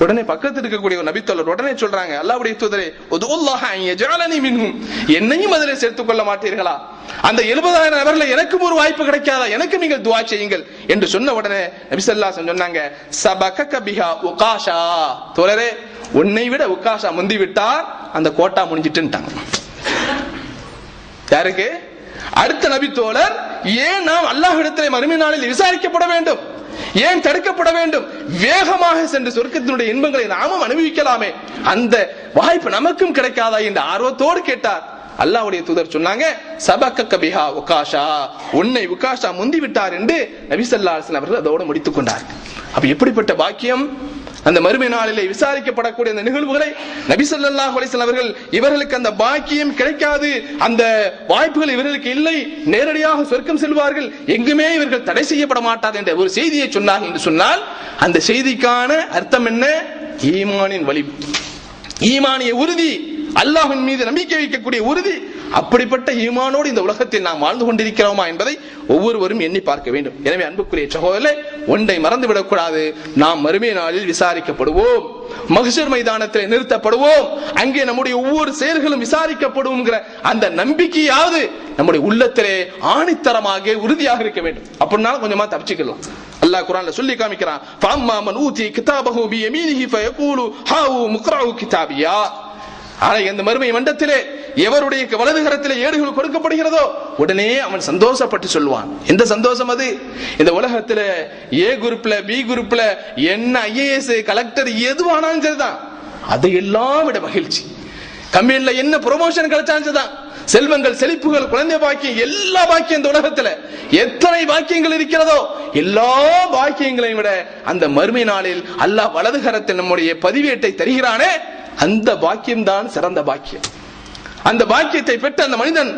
உடனே பக்கத்தில் இருக்கக்கூடிய ஒரு நபித்தோழர் உடனே சொல்றாங்க, அல்லாஹ்வுடைய தூதரே, உதுல்லாஹ அன் யஜஅலனி மின்ஹும், என்னையும் அதிலே சேர்த்துக் கொள்ள மாட்டீர்களா, அந்த 70,000 நபர்களை எனக்கும் ஒரு வாய்ப்பு கிடைக்காதா, எனக்கும் நீங்கள் துஆ செய்யுங்கள் என்று சொன்ன உடனே நபி ஸல்லல்லாஹு அலைஹி வஸல்லம் சொன்னாங்க, சபகக பிஹா உகாஷா, தோழரே, உன்னை விட உகாஷா முந்தி விட்டார், அந்த கோட்டா முடிஞ்சிட்டுட்டாங்க. யாருக்கு? அடுத்த நபி தோழர், ஏன் நாம் அல்லாஹ்விடத்திலே மறுமை நாளில் விசாரிக்கப்பட வேண்டும், ஏன் தடுக்கப்பட வேண்டும், வேகமாக சென்று சொர்க்கத்தினுடைய இன்பங்களை நாமும் அனுபவிக்கலாமே, அந்த வாய்ப்பு நமக்கும் கிடைக்காதா என்று ஆர்வத்தோடு கேட்டார். அல்லாஹ்வுடைய தூதர் சொன்னாங்க, சபகக பிஹா உகாஷா, உன்னை உகாஷா முந்தி விட்டார் என்று நபி ஸல்லல்லாஹு அலைஹி வஸல்லம் அவர்கள் அதோடு முடித்துக் கொண்டார். அப்ப எப்படிப்பட்ட பாக்கியம்! அந்த மறுமை நாளிலே விசாரிக்கப்படக்கூடிய அந்த நிகழ்வுகளை நபி ஸல்லல்லாஹு அலைஹி வஸல்லம் அவர்கள், இவர்களுக்கு அந்த பாக்கியம் கிடைக்காது, அந்த வாய்ப்புகள் இவர்களுக்கு இல்லை, நேரடியாக சொர்க்கம் செல்வார்கள், எங்குமே இவர்கள் தடை செய்யப்பட மாட்டாது என்ற ஒரு செய்தியை சொன்னார்கள் என்று சொன்னால், அந்த செய்திக்கான அர்த்தம் என்ன? ஈமானின் வலி, ஈமானிய உறுதி, அல்லாஹ்வின் மீது நம்பிக்கை வைக்கக்கூடிய உறுதி. அப்படிப்பட்ட ஈமானோடு இந்த உலகத்தில் நாம் வாழ்ந்து கொண்டிருக்கிறோமா என்பதை ஒவ்வொருவரும் எண்ணி பார்க்க வேண்டும். எனவே அன்புக்குரிய சகோதரர்களே, ஒன்றை மறந்துவிடக் கூடாது, நாம் மறுமை நாளில் விசாரிக்கப்படுவோம், மஹ்ஷர் மைதானத்தில் நிறுத்தப்படுவோம், அங்கே நம்முடைய ஒவ்வொரு செயல்களும் விசாரிக்கப்படும் அந்த நம்பிக்கையாவது நம்முடைய உள்ளத்திலே ஆணித்தரமாக உறுதியாக இருக்க வேண்டும். அப்படின்னா கொஞ்சமா தப்பிச்சுக்கலாம். அல்லாஹ் குர்ஆன்ல சொல்லி காமிக்கிறான், ஃபஅம்மா மன் ஊதி கிதாபஹு பியமீனிஹி ஃபயகூலு ஹாவு முக்ரஉ கிதாபியா. ஆனால் இந்த மறுமை மண்டத்திலே எவருடைய வலது கரத்திலே ஏடுகள் கொடுக்கப்படுகிறதோ உடனே அவன் சந்தோஷப்பட்டு சொல்வான். எந்த சந்தோஷம் அது? இந்த உலகத்துல ஏ குரூப்ல, பி குரூப்ல என்ன ஐஏஎஸ் கலெக்டர் எதுவானாலும் சரிதான், அதையெல்லாம் விட மகிழ்ச்சி. கம்பெனில என்ன ப்ரொமோஷன் கிடைச்சாலும் சரிதான், செல்வங்கள், செழிப்புகள், குழந்தை பாக்கியம், எல்லா பாக்கியம் இந்த உலகத்துல எத்தனை பாக்கியங்கள் இருக்கிறதோ எல்லா பாக்கியங்களையும் விட அந்த மறுமை நாளில் அல்லாஹ் வலது கரத்தில் நம்முடைய பதிவேட்டை தருகிறானே, அந்த பாக்கியம் தான் சிறந்த பாக்கியம். அந்த பாக்கியத்தை பெற்ற அந்த மனிதன்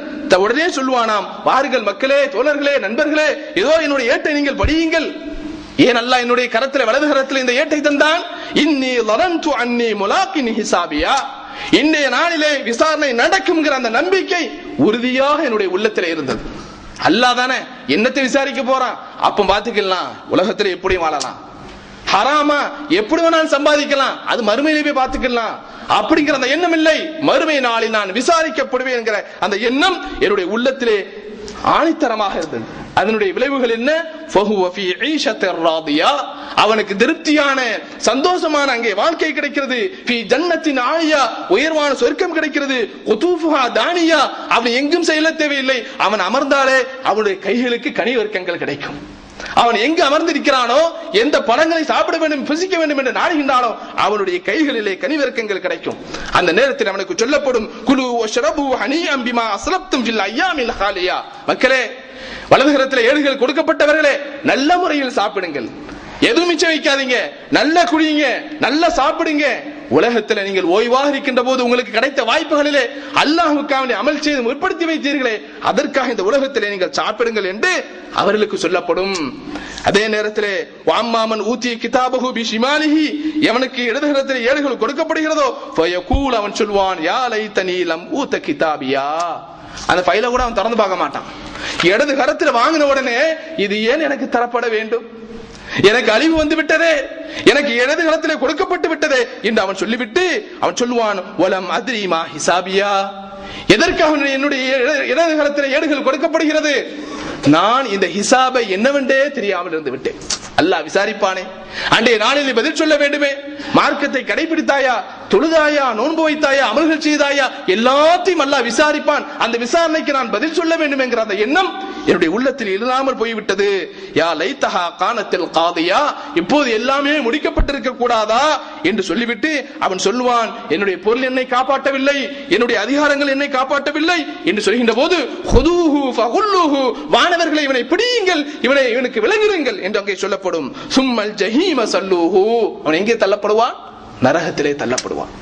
உடனே சொல்லுவானாம், வாருங்கள் மக்களே, தோழர்களே, நண்பர்களே, ஏதோ என்னுடைய ஏட்டை நீங்கள் படியுங்கள். ஏன் அல்லாஹ் என்னுடைய கரத்தில், வலது கரத்தில் இந்த ஏட்டை தந்தான்? இன்னி லரன்து அன்னி முலாகின் ஹிசாபியா, இன்றைய நாளிலே விசாரணை நடக்கும்ங்கிற அந்த நம்பிக்கை உறுதியாக என்னுடைய உள்ளத்திலே இருந்தது. அல்லாஹ் தானே என்னத்தை விசாரிக்க போறான், அப்ப பாத்துக்கலாம், உலகத்துல எப்படி வாழலாம், ஹராமா எப்படி வேணாலும் சம்பாதிக்கலாம், அது மறுமையிலே போய் பார்த்துக்கலாம் அப்படிங்கிற அந்த எண்ணம் இல்லை. மறுமை நாளில் நான் விசாரிக்கப்படுவேன் என்கிற அந்த எண்ணம் என்னுடைய உள்ளத்திலே ஆணித்தரமாக இருந்தது. அதனுடைய விளைவுகள் என்ன? ஃபஹுவ ஃபீ ஈஷத்திர் ராதியா, அவனுக்கு திருப்தியான சந்தோஷமான அங்கே வாழ்க்கை கிடைக்கிறது. ஃபீ ஜன்னத்தின் ஆலியா, உயர்வான சொர்க்கம் கிடைக்கிறது. குதூஃபுஹா தானியா, அவன் எங்கும் செல்ல தேவையில்லை, அவன் அமர்ந்தாலே அவனுடைய கைகளுக்கு கனிவர்க்கங்கள் கிடைக்கும். அவன் எங்கு அமர்ந்திருக்கிறானோ, எந்த பழங்களை சாப்பிட வேண்டும், புசிக்க வேண்டும் என்று நாடுகின்றானோ, அவனுடைய கைகளிலே கனிவர்க்கங்கள் கிடைக்கும். அந்த நேரத்தில் அவனுக்கு சொல்லப்படும், குலு வஷ்ரபு ஹனீஅம் பிமா அஸ்லப்தும் ஃபில் அய்யாமில் ஹாலியா, மக்களே, வலதுகரத்தில் ஏடுகள் கொடுக்கப்பட்டவர்களே, நல்ல முறையில் சாப்பிடுங்கள், எதுவும் மிச்சம் வைக்காதீங்க, நல்ல குடியுங்க, நல்ல சாப்பிடுங்க. உலகத்தில் நீங்கள் ஓய்வாக இருக்கின்ற போது உங்களுக்கு கிடைத்த வாய்ப்புகளிலே அல்லாஹ்வுக்காக அமல் செய்து முற்படுத்தி வைத்தீர்களே, அதற்காக இந்த உலகத்திலே நீங்கள் சாப்பிடுங்கள் என்று அவர்களுக்கு சொல்லப்படும். அதே நேரத்திலே வாம்மாமன் ஊத்திய கிதாபஹு பிஷிமாலிஹி, எவனுக்கு இடதுகரத்தில் ஏடுகள் கொடுக்கப்படுகிறதோ ஃபயகூல், அவன் சொல்வான், யா லைத்தனி லம் ஊத கிதாபியா, அந்த ஃபைலை கூட அவன் திறந்து பார்க்க மாட்டான். இடது கரத்தில் வாங்கின உடனே இது ஏன் எனக்கு தரப்பட வேண்டும், எனக்கு அழிவு வந்து விட்டதே, எனக்கு இடது களத்திலே கொடுக்கப்பட்டு விட்டதே என்று அவன் சொல்லிவிட்டு அவன் சொல்லுவான், வலம் அத்ரிமா ஹிசாபியா, எதற்காக என்னுடைய இடது களத்திலே ஏடுகள் கொடுக்கப்படுகிறது? நான் இந்த ஹிசாபை என்னவென்றே தெரியாமல் இருந்து விட்டேன். அல்லாஹ் விசாரிப்பானே, அன்றைய நாளில் பதில் சொல்ல வேண்டுமே. மார்க்கத்தை கடைபிடித்தாயா, தொழுதாயா, நோன்பு வைத்தாயா, அமல்கள் செய்தாயா, எல்லாத்தையும் அல்லாஹ் விசாரிப்பான். அந்த விசாரணைக்கு நான் பதில் சொல்ல வேண்டும் என்கிற அந்த எண்ணம் என்னுடைய உள்ளத்தில் இல்லாமல் போய்விட்டது. யா லைத்தஹா கானத்தில் காதியா, இப்போது எல்லாமே முடிக்கப்பட்டிருக்க கூடாதா என்று சொல்லிவிட்டு அவன் சொல்லுவான், என்னுடைய பொருள் என்னை காப்பாற்றவில்லை, என்னுடைய அதிகாரங்கள் என்னை காப்பாற்றவில்லை என்று சொல்கின்ற போது, ஹுதூஹு ஃபகுல்லுஹு, வானவர்களை இவனை பிடியுங்கள், இவனுக்கு விலங்கிடுங்கள் என்று அங்கே சொல்லப்படும். சும்மல் ஜஹீம சல்லூஹு, அவன் எங்கே தள்ளப்படுவான்? நரகத்திலே தள்ளப்படுவான்.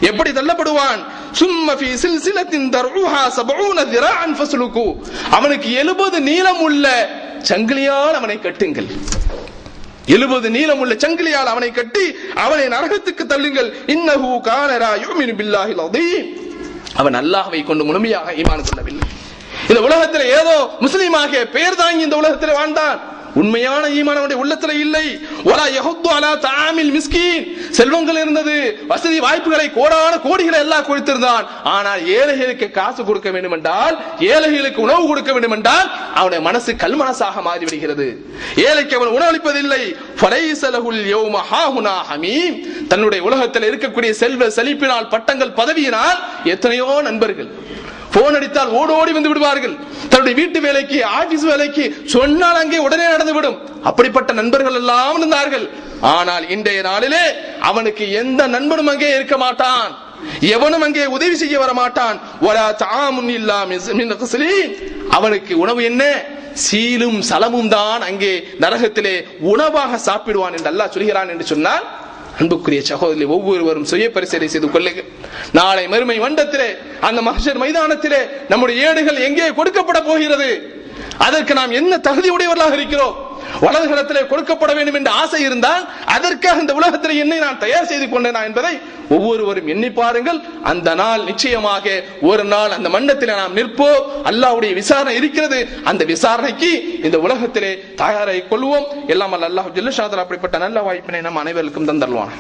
எப்படி தள்ளப்படுவான்? சும்ம ஃபீ சில்சிலத்தின் தர்உஹா 70 ذراعا ஃபஸ்லுகு, அவனுக்கு 70 நீளம் உள்ள சங்கிலியால் அவனை கட்டுங்கள். 70 நீளம் உள்ள சங்கிலியால் அவனை கட்டி அவனை நரகத்துக்கு தள்ளுங்கள். இன்னஹு கான லா யுமினு பில்லாஹில் அதீம், அவன் அல்லாஹ்வை கொண்டு முழுமையாக ஈமான் கொள்ளவில்லை. இந்த உலகத்தில் ஏதோ முஸ்லீமாக பெயர் தாங்கி இந்த உலகத்தில் வாழ்ந்தான், உண்மையான ஈமான் அவனுடைய உள்ளத்தில் இல்லை. வலா யஹுது அலா தஆமில் மிஸ்கீன், செல்வங்கள் இருந்தது, வசதி வாய்ப்புகளை கோடான கோடிகளை எல்லாம் கொடுத்திருந்தான். ஆனால் ஏழைகளுக்கு காசு கொடுக்க வேண்டும் என்றால், ஏழைகளுக்கு உணவு கொடுக்க வேண்டும் என்றால் அவனுடைய மனசு கல்மனசாக மாறிவிடுகிறது. ஏழைக்கு அவன் உணவளிப்பதில்லை. ஃபலைஸ லஹுல் யௌம ஹாஹுனா ஹமீம், தன்னுடைய உலகத்தில் இருக்கக்கூடிய செல்வ செழிப்பினால், பட்டங்கள், பதவியினால் எத்தனையோ நண்பர்கள் போன் அடித்தால் ஓடோடி வந்து விடுவார்கள். தன்னுடைய வீட்டு வேலைக்கு, ஆபீஸ் வேலைக்கு சொன்னால் அங்கே உடனே நடந்துவிடும். அப்படிப்பட்ட நண்பர்கள் எல்லாம் இருந்தார்கள். ஆனால் இன்றைய நாளிலே அவனுக்கு எந்த நண்பனும் அங்கே இருக்க மாட்டான், எவனும் அங்கே உதவி செய்ய வர மாட்டான். வலா தஆமுன் இல்லா மின் கிஸ்லீன், அவனுக்கு உணவு என்ன? சீலும் சலமும் தான் அங்கே நரகத்திலே உணவாக சாப்பிடுவான் என்று அல்லாஹ் சொல்கிறான் என்று சொன்னால், அன்புக்குரிய சகோதரி, ஒவ்வொருவரும் சுய பரிசீலனை செய்து கொள்ளுங்கள். நாளை மறுமை மண்டத்திலே, அந்த மஹ்ஷர் மைதானத்திலே நம்முடைய ஏடுகள் எங்கே கொடுக்கப்பட போகிறது? அதற்கு நாம் என்ன தகுதி உடையவர்களாக இருக்கிறோம்? வலதுகரத்திலே கொடுக்கப்பட வேண்டும் என்ற ஆசை இருந்தால் அதற்காக இந்த உலகத்தில் என்னை நான் தயார் செய்து கொண்டேனா என்பதை ஒவ்வொருவரும் எண்ணி பாருங்கள். அந்த நாள் நிச்சயமாக ஒரு நாள் அந்த மண்டத்திலே நாம் நிற்போம். அல்லாஹ்வுடைய விசாரணை இருக்கிறது. அந்த விசாரணைக்கு இந்த உலகத்திலே தயாராகி கொள்வோம். எல்லாம் அல்லாஹ் ஜல்ல ஷாதா அப்படிப்பட்ட நல்ல வாய்ப்பினை நம் அனைவருக்கும் தந்தருள்வான்.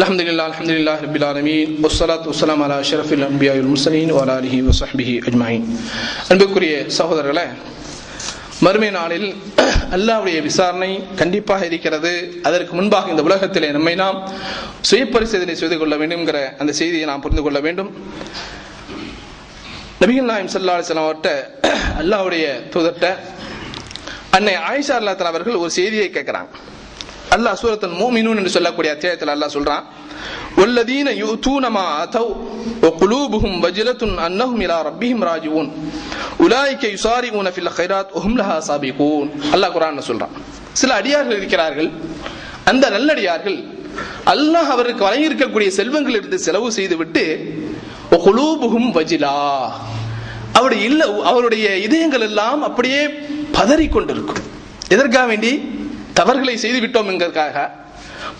அல்ஹம்துலில்லாஹி ரப்பில் ஆலமீன், வஸ்ஸலாத்து வஸ்ஸலாமு அலா அஷ்ரஃபில் அன்பியா வல் முர்ஸலீன் வ அலா ஆலிஹி வ ஸஹ்பிஹி அஜ்மஈன். அன்புக்குரிய சகோதரர்களே, மறுமை நாளில் அல்லாஹ்வுடைய விசாரணை கண்டிப்பாக இருக்கிறது. அதற்கு முன்பாக இந்த உலகத்திலே நம்மை நாம் சுய பரிசோதனை செய்து கொள்ள வேண்டும்ங்கிற அந்த செய்தியை நாம் புரிந்து கொள்ள வேண்டும். நபிகள் நாயகம் ஸல்லல்லாஹு அலைஹி வஸல்லம் அவர்கிட்ட அல்லாஹ்வுடைய தூதர்ட்ட அன்னை ஆயிஷா ரலியல்லாஹு அன்ஹா அவர்கள் ஒரு செய்தியை கேட்கிறாங்க. அல்லாஹ் சூரத்துல் முஃமினூன் என்று சொல்லக்கூடிய அத்தியாயத்தில் அல்லாஹ் சொல்றான், வல்லதீன யூதூன மா அதவ் வ குலூபுஹும் வஜிலத்துன் அன்னஹும் இலா ரப்பிஹிம் ராஜிஊன் உலாயிக யுஸாரிஊன ஃபில் கைராத் வஹும் லஹா சாபிகூன். அல்லாஹ் குர்ஆன்ல சொல்றான், சில அடியார்கள் இருக்கிறார்கள், அந்த நல்லடியார்கள் அல்லாஹ் அவருக்கு வழங்கி இருக்கக்கூடிய செல்வங்கள் இருந்து செலவு செய்துவிட்டு வ குலூபுஹும் வஜிலா, அவருடைய இதயங்கள் எல்லாம் அப்படியே பதறிக் கொண்டிருக்கும். எதற்காக வேண்டி? தவறுகளை செய்து விட்டோம் என்கிறதுக்காக,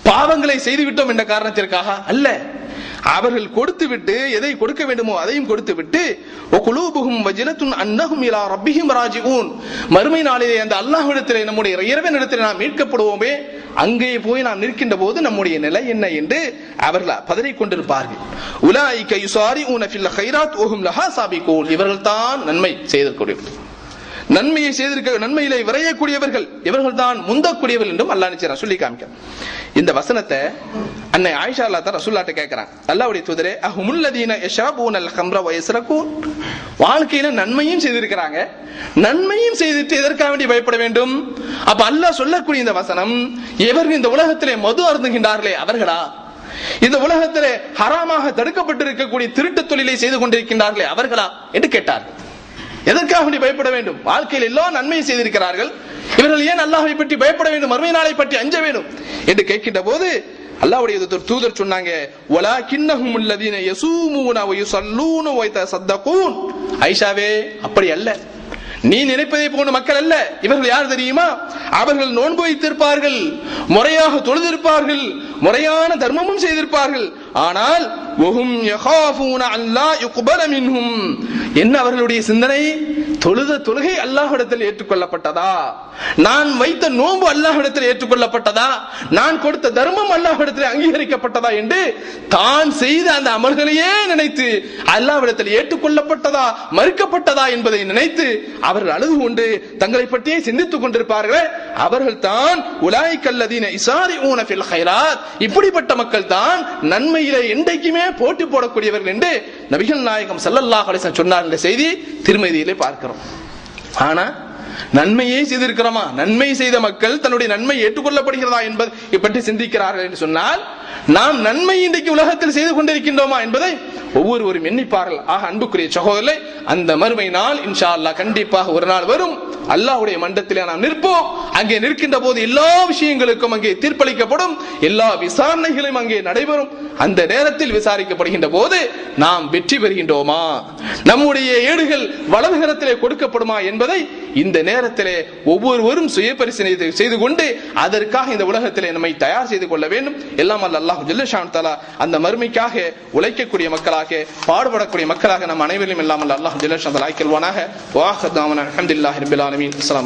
பாவங்களை செய்து விட்டோம் என்ற காரணத்திற்காக அல்ல. அவர்கள் கொடுத்து விட்டு எதை கொடுக்க வேண்டுமோ அதையும் கொடுத்து விட்டு குலூபுஹும் வஜிலத்துன் அன்னஹும் இலா ரப்பிஹிம் ராஜிஊன், மறுமை நாளிலே அந்த அல்லாஹ்விடத்திலே, நம்முடைய இறைவனிடத்திலே நாம் மீட்கப்படுவோமே, அங்கே போய் நாம் நிற்கின்ற போது நம்முடைய நிலை என்ன என்று அவர்கள் பதறிக் கொண்டிருப்பார்கள். உலாயிக யுஸாரிஊன ஃபில் கைராத் வஹும் லஹா சாபிகூன், இவர்கள் தான் நன்மை செய்திருக்கக்கூடியவர்கள், நன்மையை செய்திருக்க, நன்மையிலே விரையக்கூடியவர்கள், இவர்கள் தான் முந்தக்கூடியவர்கள் என்றும் அல்லாஹ் நிச்சயம் சொல்லி காமிக்கிறார். இந்த வசனத்தை அன்னை ஆயிஷா ரலியல்லாஹு ரசூலுல்லாஹ்ட்ட கேட்கிறாங்க, அல்லாஹ்வுடைய தூதரே, அஹுமுல்லதீன யஷரபூனல் ஹம்ர வ யஸ்ரகூன், வாழ்க்கையில நன்மையும் செய்திருக்கிறாங்க, நன்மையும் செய்துட்டு எதற்காக வேண்டி பயப்பட வேண்டும்? அப்ப அல்லாஹ் சொல்லக்கூடிய இந்த வசனம், இவர்கள் இந்த உலகத்திலே மது அருந்துகின்றார்களே அவர்களா? இந்த உலகத்திலே ஹராமாக தடுக்கப்பட்டிருக்கக்கூடிய திருட்டு தொழிலை செய்து கொண்டிருக்கின்றார்களே அவர்களா என்று கேட்டார்கள். எதற்காக பயப்பட வேண்டும்? வாழ்க்கையில் எல்லாம் நன்மை செய்திருக்கிறார்கள், இவர்கள் ஏன் அல்லாஹ்வை பற்றி பயப்பட வேண்டும், மறுமை நாளை பற்றி அஞ்ச வேண்டும் என்று கேட்கின்ற போது அல்லாஹ்வுடைய தூதர் சொன்னாங்க, வலாகின்னஹும் அல்லதீன யஸூமூன வ யுஸல்லூன வ யதஸத்தகூன். ஆயிஷாவே, அப்படி அல்ல, நீ நினைப்பதை போன்ற மக்கள் அல்ல. இவர்கள் யார் தெரியுமா? அவர்கள் நோன்பு வைத்திருப்பார்கள், முறையாக தொழுதிருப்பார்கள், முறையான தர்மமும் செய்திருப்பார்கள், ஆனால் வஹும் யகாஃபூன அல்லா யுக்பல மின்ஹும், என்ன அவர்களுடைய சிந்தனை? தொழுகை அல்லாஹ்விடத்தில் ஏற்றுக்கொள்ளப்பட்டதா, நான் வைத்த நோன்பு அல்லாஹ்விடத்தில் ஏற்றுக்கொள்ளப்பட்டதா, நான் கொடுத்த தர்மம் அல்லாஹ்விடத்தில் அங்கீகரிக்கப்பட்டதா என்று தான் செய்த அந்த அமல்களையே நினைத்து அல்லாஹ்விடத்தில் ஏற்றுக்கொள்ளப்பட்டதா மறுக்கப்பட்டதா என்பதை நினைத்து அவர்கள் அழுது கொண்டு தங்களை பற்றியே சிந்தித்துக் கொண்டிருப்பார்கள். அவர்கள் தான் உலாயிகல்லதீன இஸாரிஊன ஃபில் கைராத், இப்படிப்பட்ட மக்கள் தான் நன்மையிலே என்றைக்குமே போட்டி போடக்கூடியவர்கள் என்று நபிகள் நாயகம் ஸல்லல்லாஹு அலைஹி வஸல்லம் சொன்னார் என்ற செய்தி திருமதியிலே பார்க்கிறோம். ஆனா நன்மையை செய்திருக்கிறோமா? நன்மை செய்த மக்கள் தன்னுடைய நன்மை ஏற்றுக்கொள்ளப்படுகிறதா என்பதை பற்றி சிந்திக்கிறார்கள் என்று சொன்னால், நாம் நன்மை இன்றைக்கு உலகத்தில் செய்து கொண்டிருக்கின்றோமா என்பதை ஒவ்வொருவரும் எண்ணிப்பார்கள். ஆக அன்புக்குரிய சகோதரர்களே, அந்த மறுமை நாள் இன்ஷா அல்லாஹ் கண்டிப்பாக ஒரு நாள் வரும். அல்லாஹ்வுடைய மன்றத்திலே நாம் நிற்போம். அங்கே நிற்கின்ற போது எல்லா விஷயங்களுக்கும் அங்கே தீர்ப்பளிக்கப்படும், எல்லா விசாரணைகளும் அங்கே நடைபெறும். அந்த நேரத்தில் விசாரிக்கப்படுகின்ற போது நாம் வெற்றி பெறுகின்றோமா, நம்முடைய ஏடுகள் வலதுகரத்திலே கொடுக்கப்படுமா என்பதை இந்த நேரத்திலே ஒவ்வொருவரும் சுய பரிசீலனை செய்து கொண்டு அதற்காக இந்த உலகத்திலே நம்மை தயார் செய்து கொள்ள வேண்டும். எல்லாம் அல்லாஹ் ஜல்ல ஷான் தஆலா அந்த மறுமைக்காக உழைக்கக்கூடிய மக்களாக, பாடுபடக்கூடிய மக்களாக நம் அனைவரையும் எல்லாம் அல்லாஹ் ஜல்ல ஷான் தஆலா ஆக்கில்வானாக. வாஹ் தஅவானா அல்ஹம்துலில்லாஹி ரப்பில் ஆலமீன். அஸ்ஸலாம்.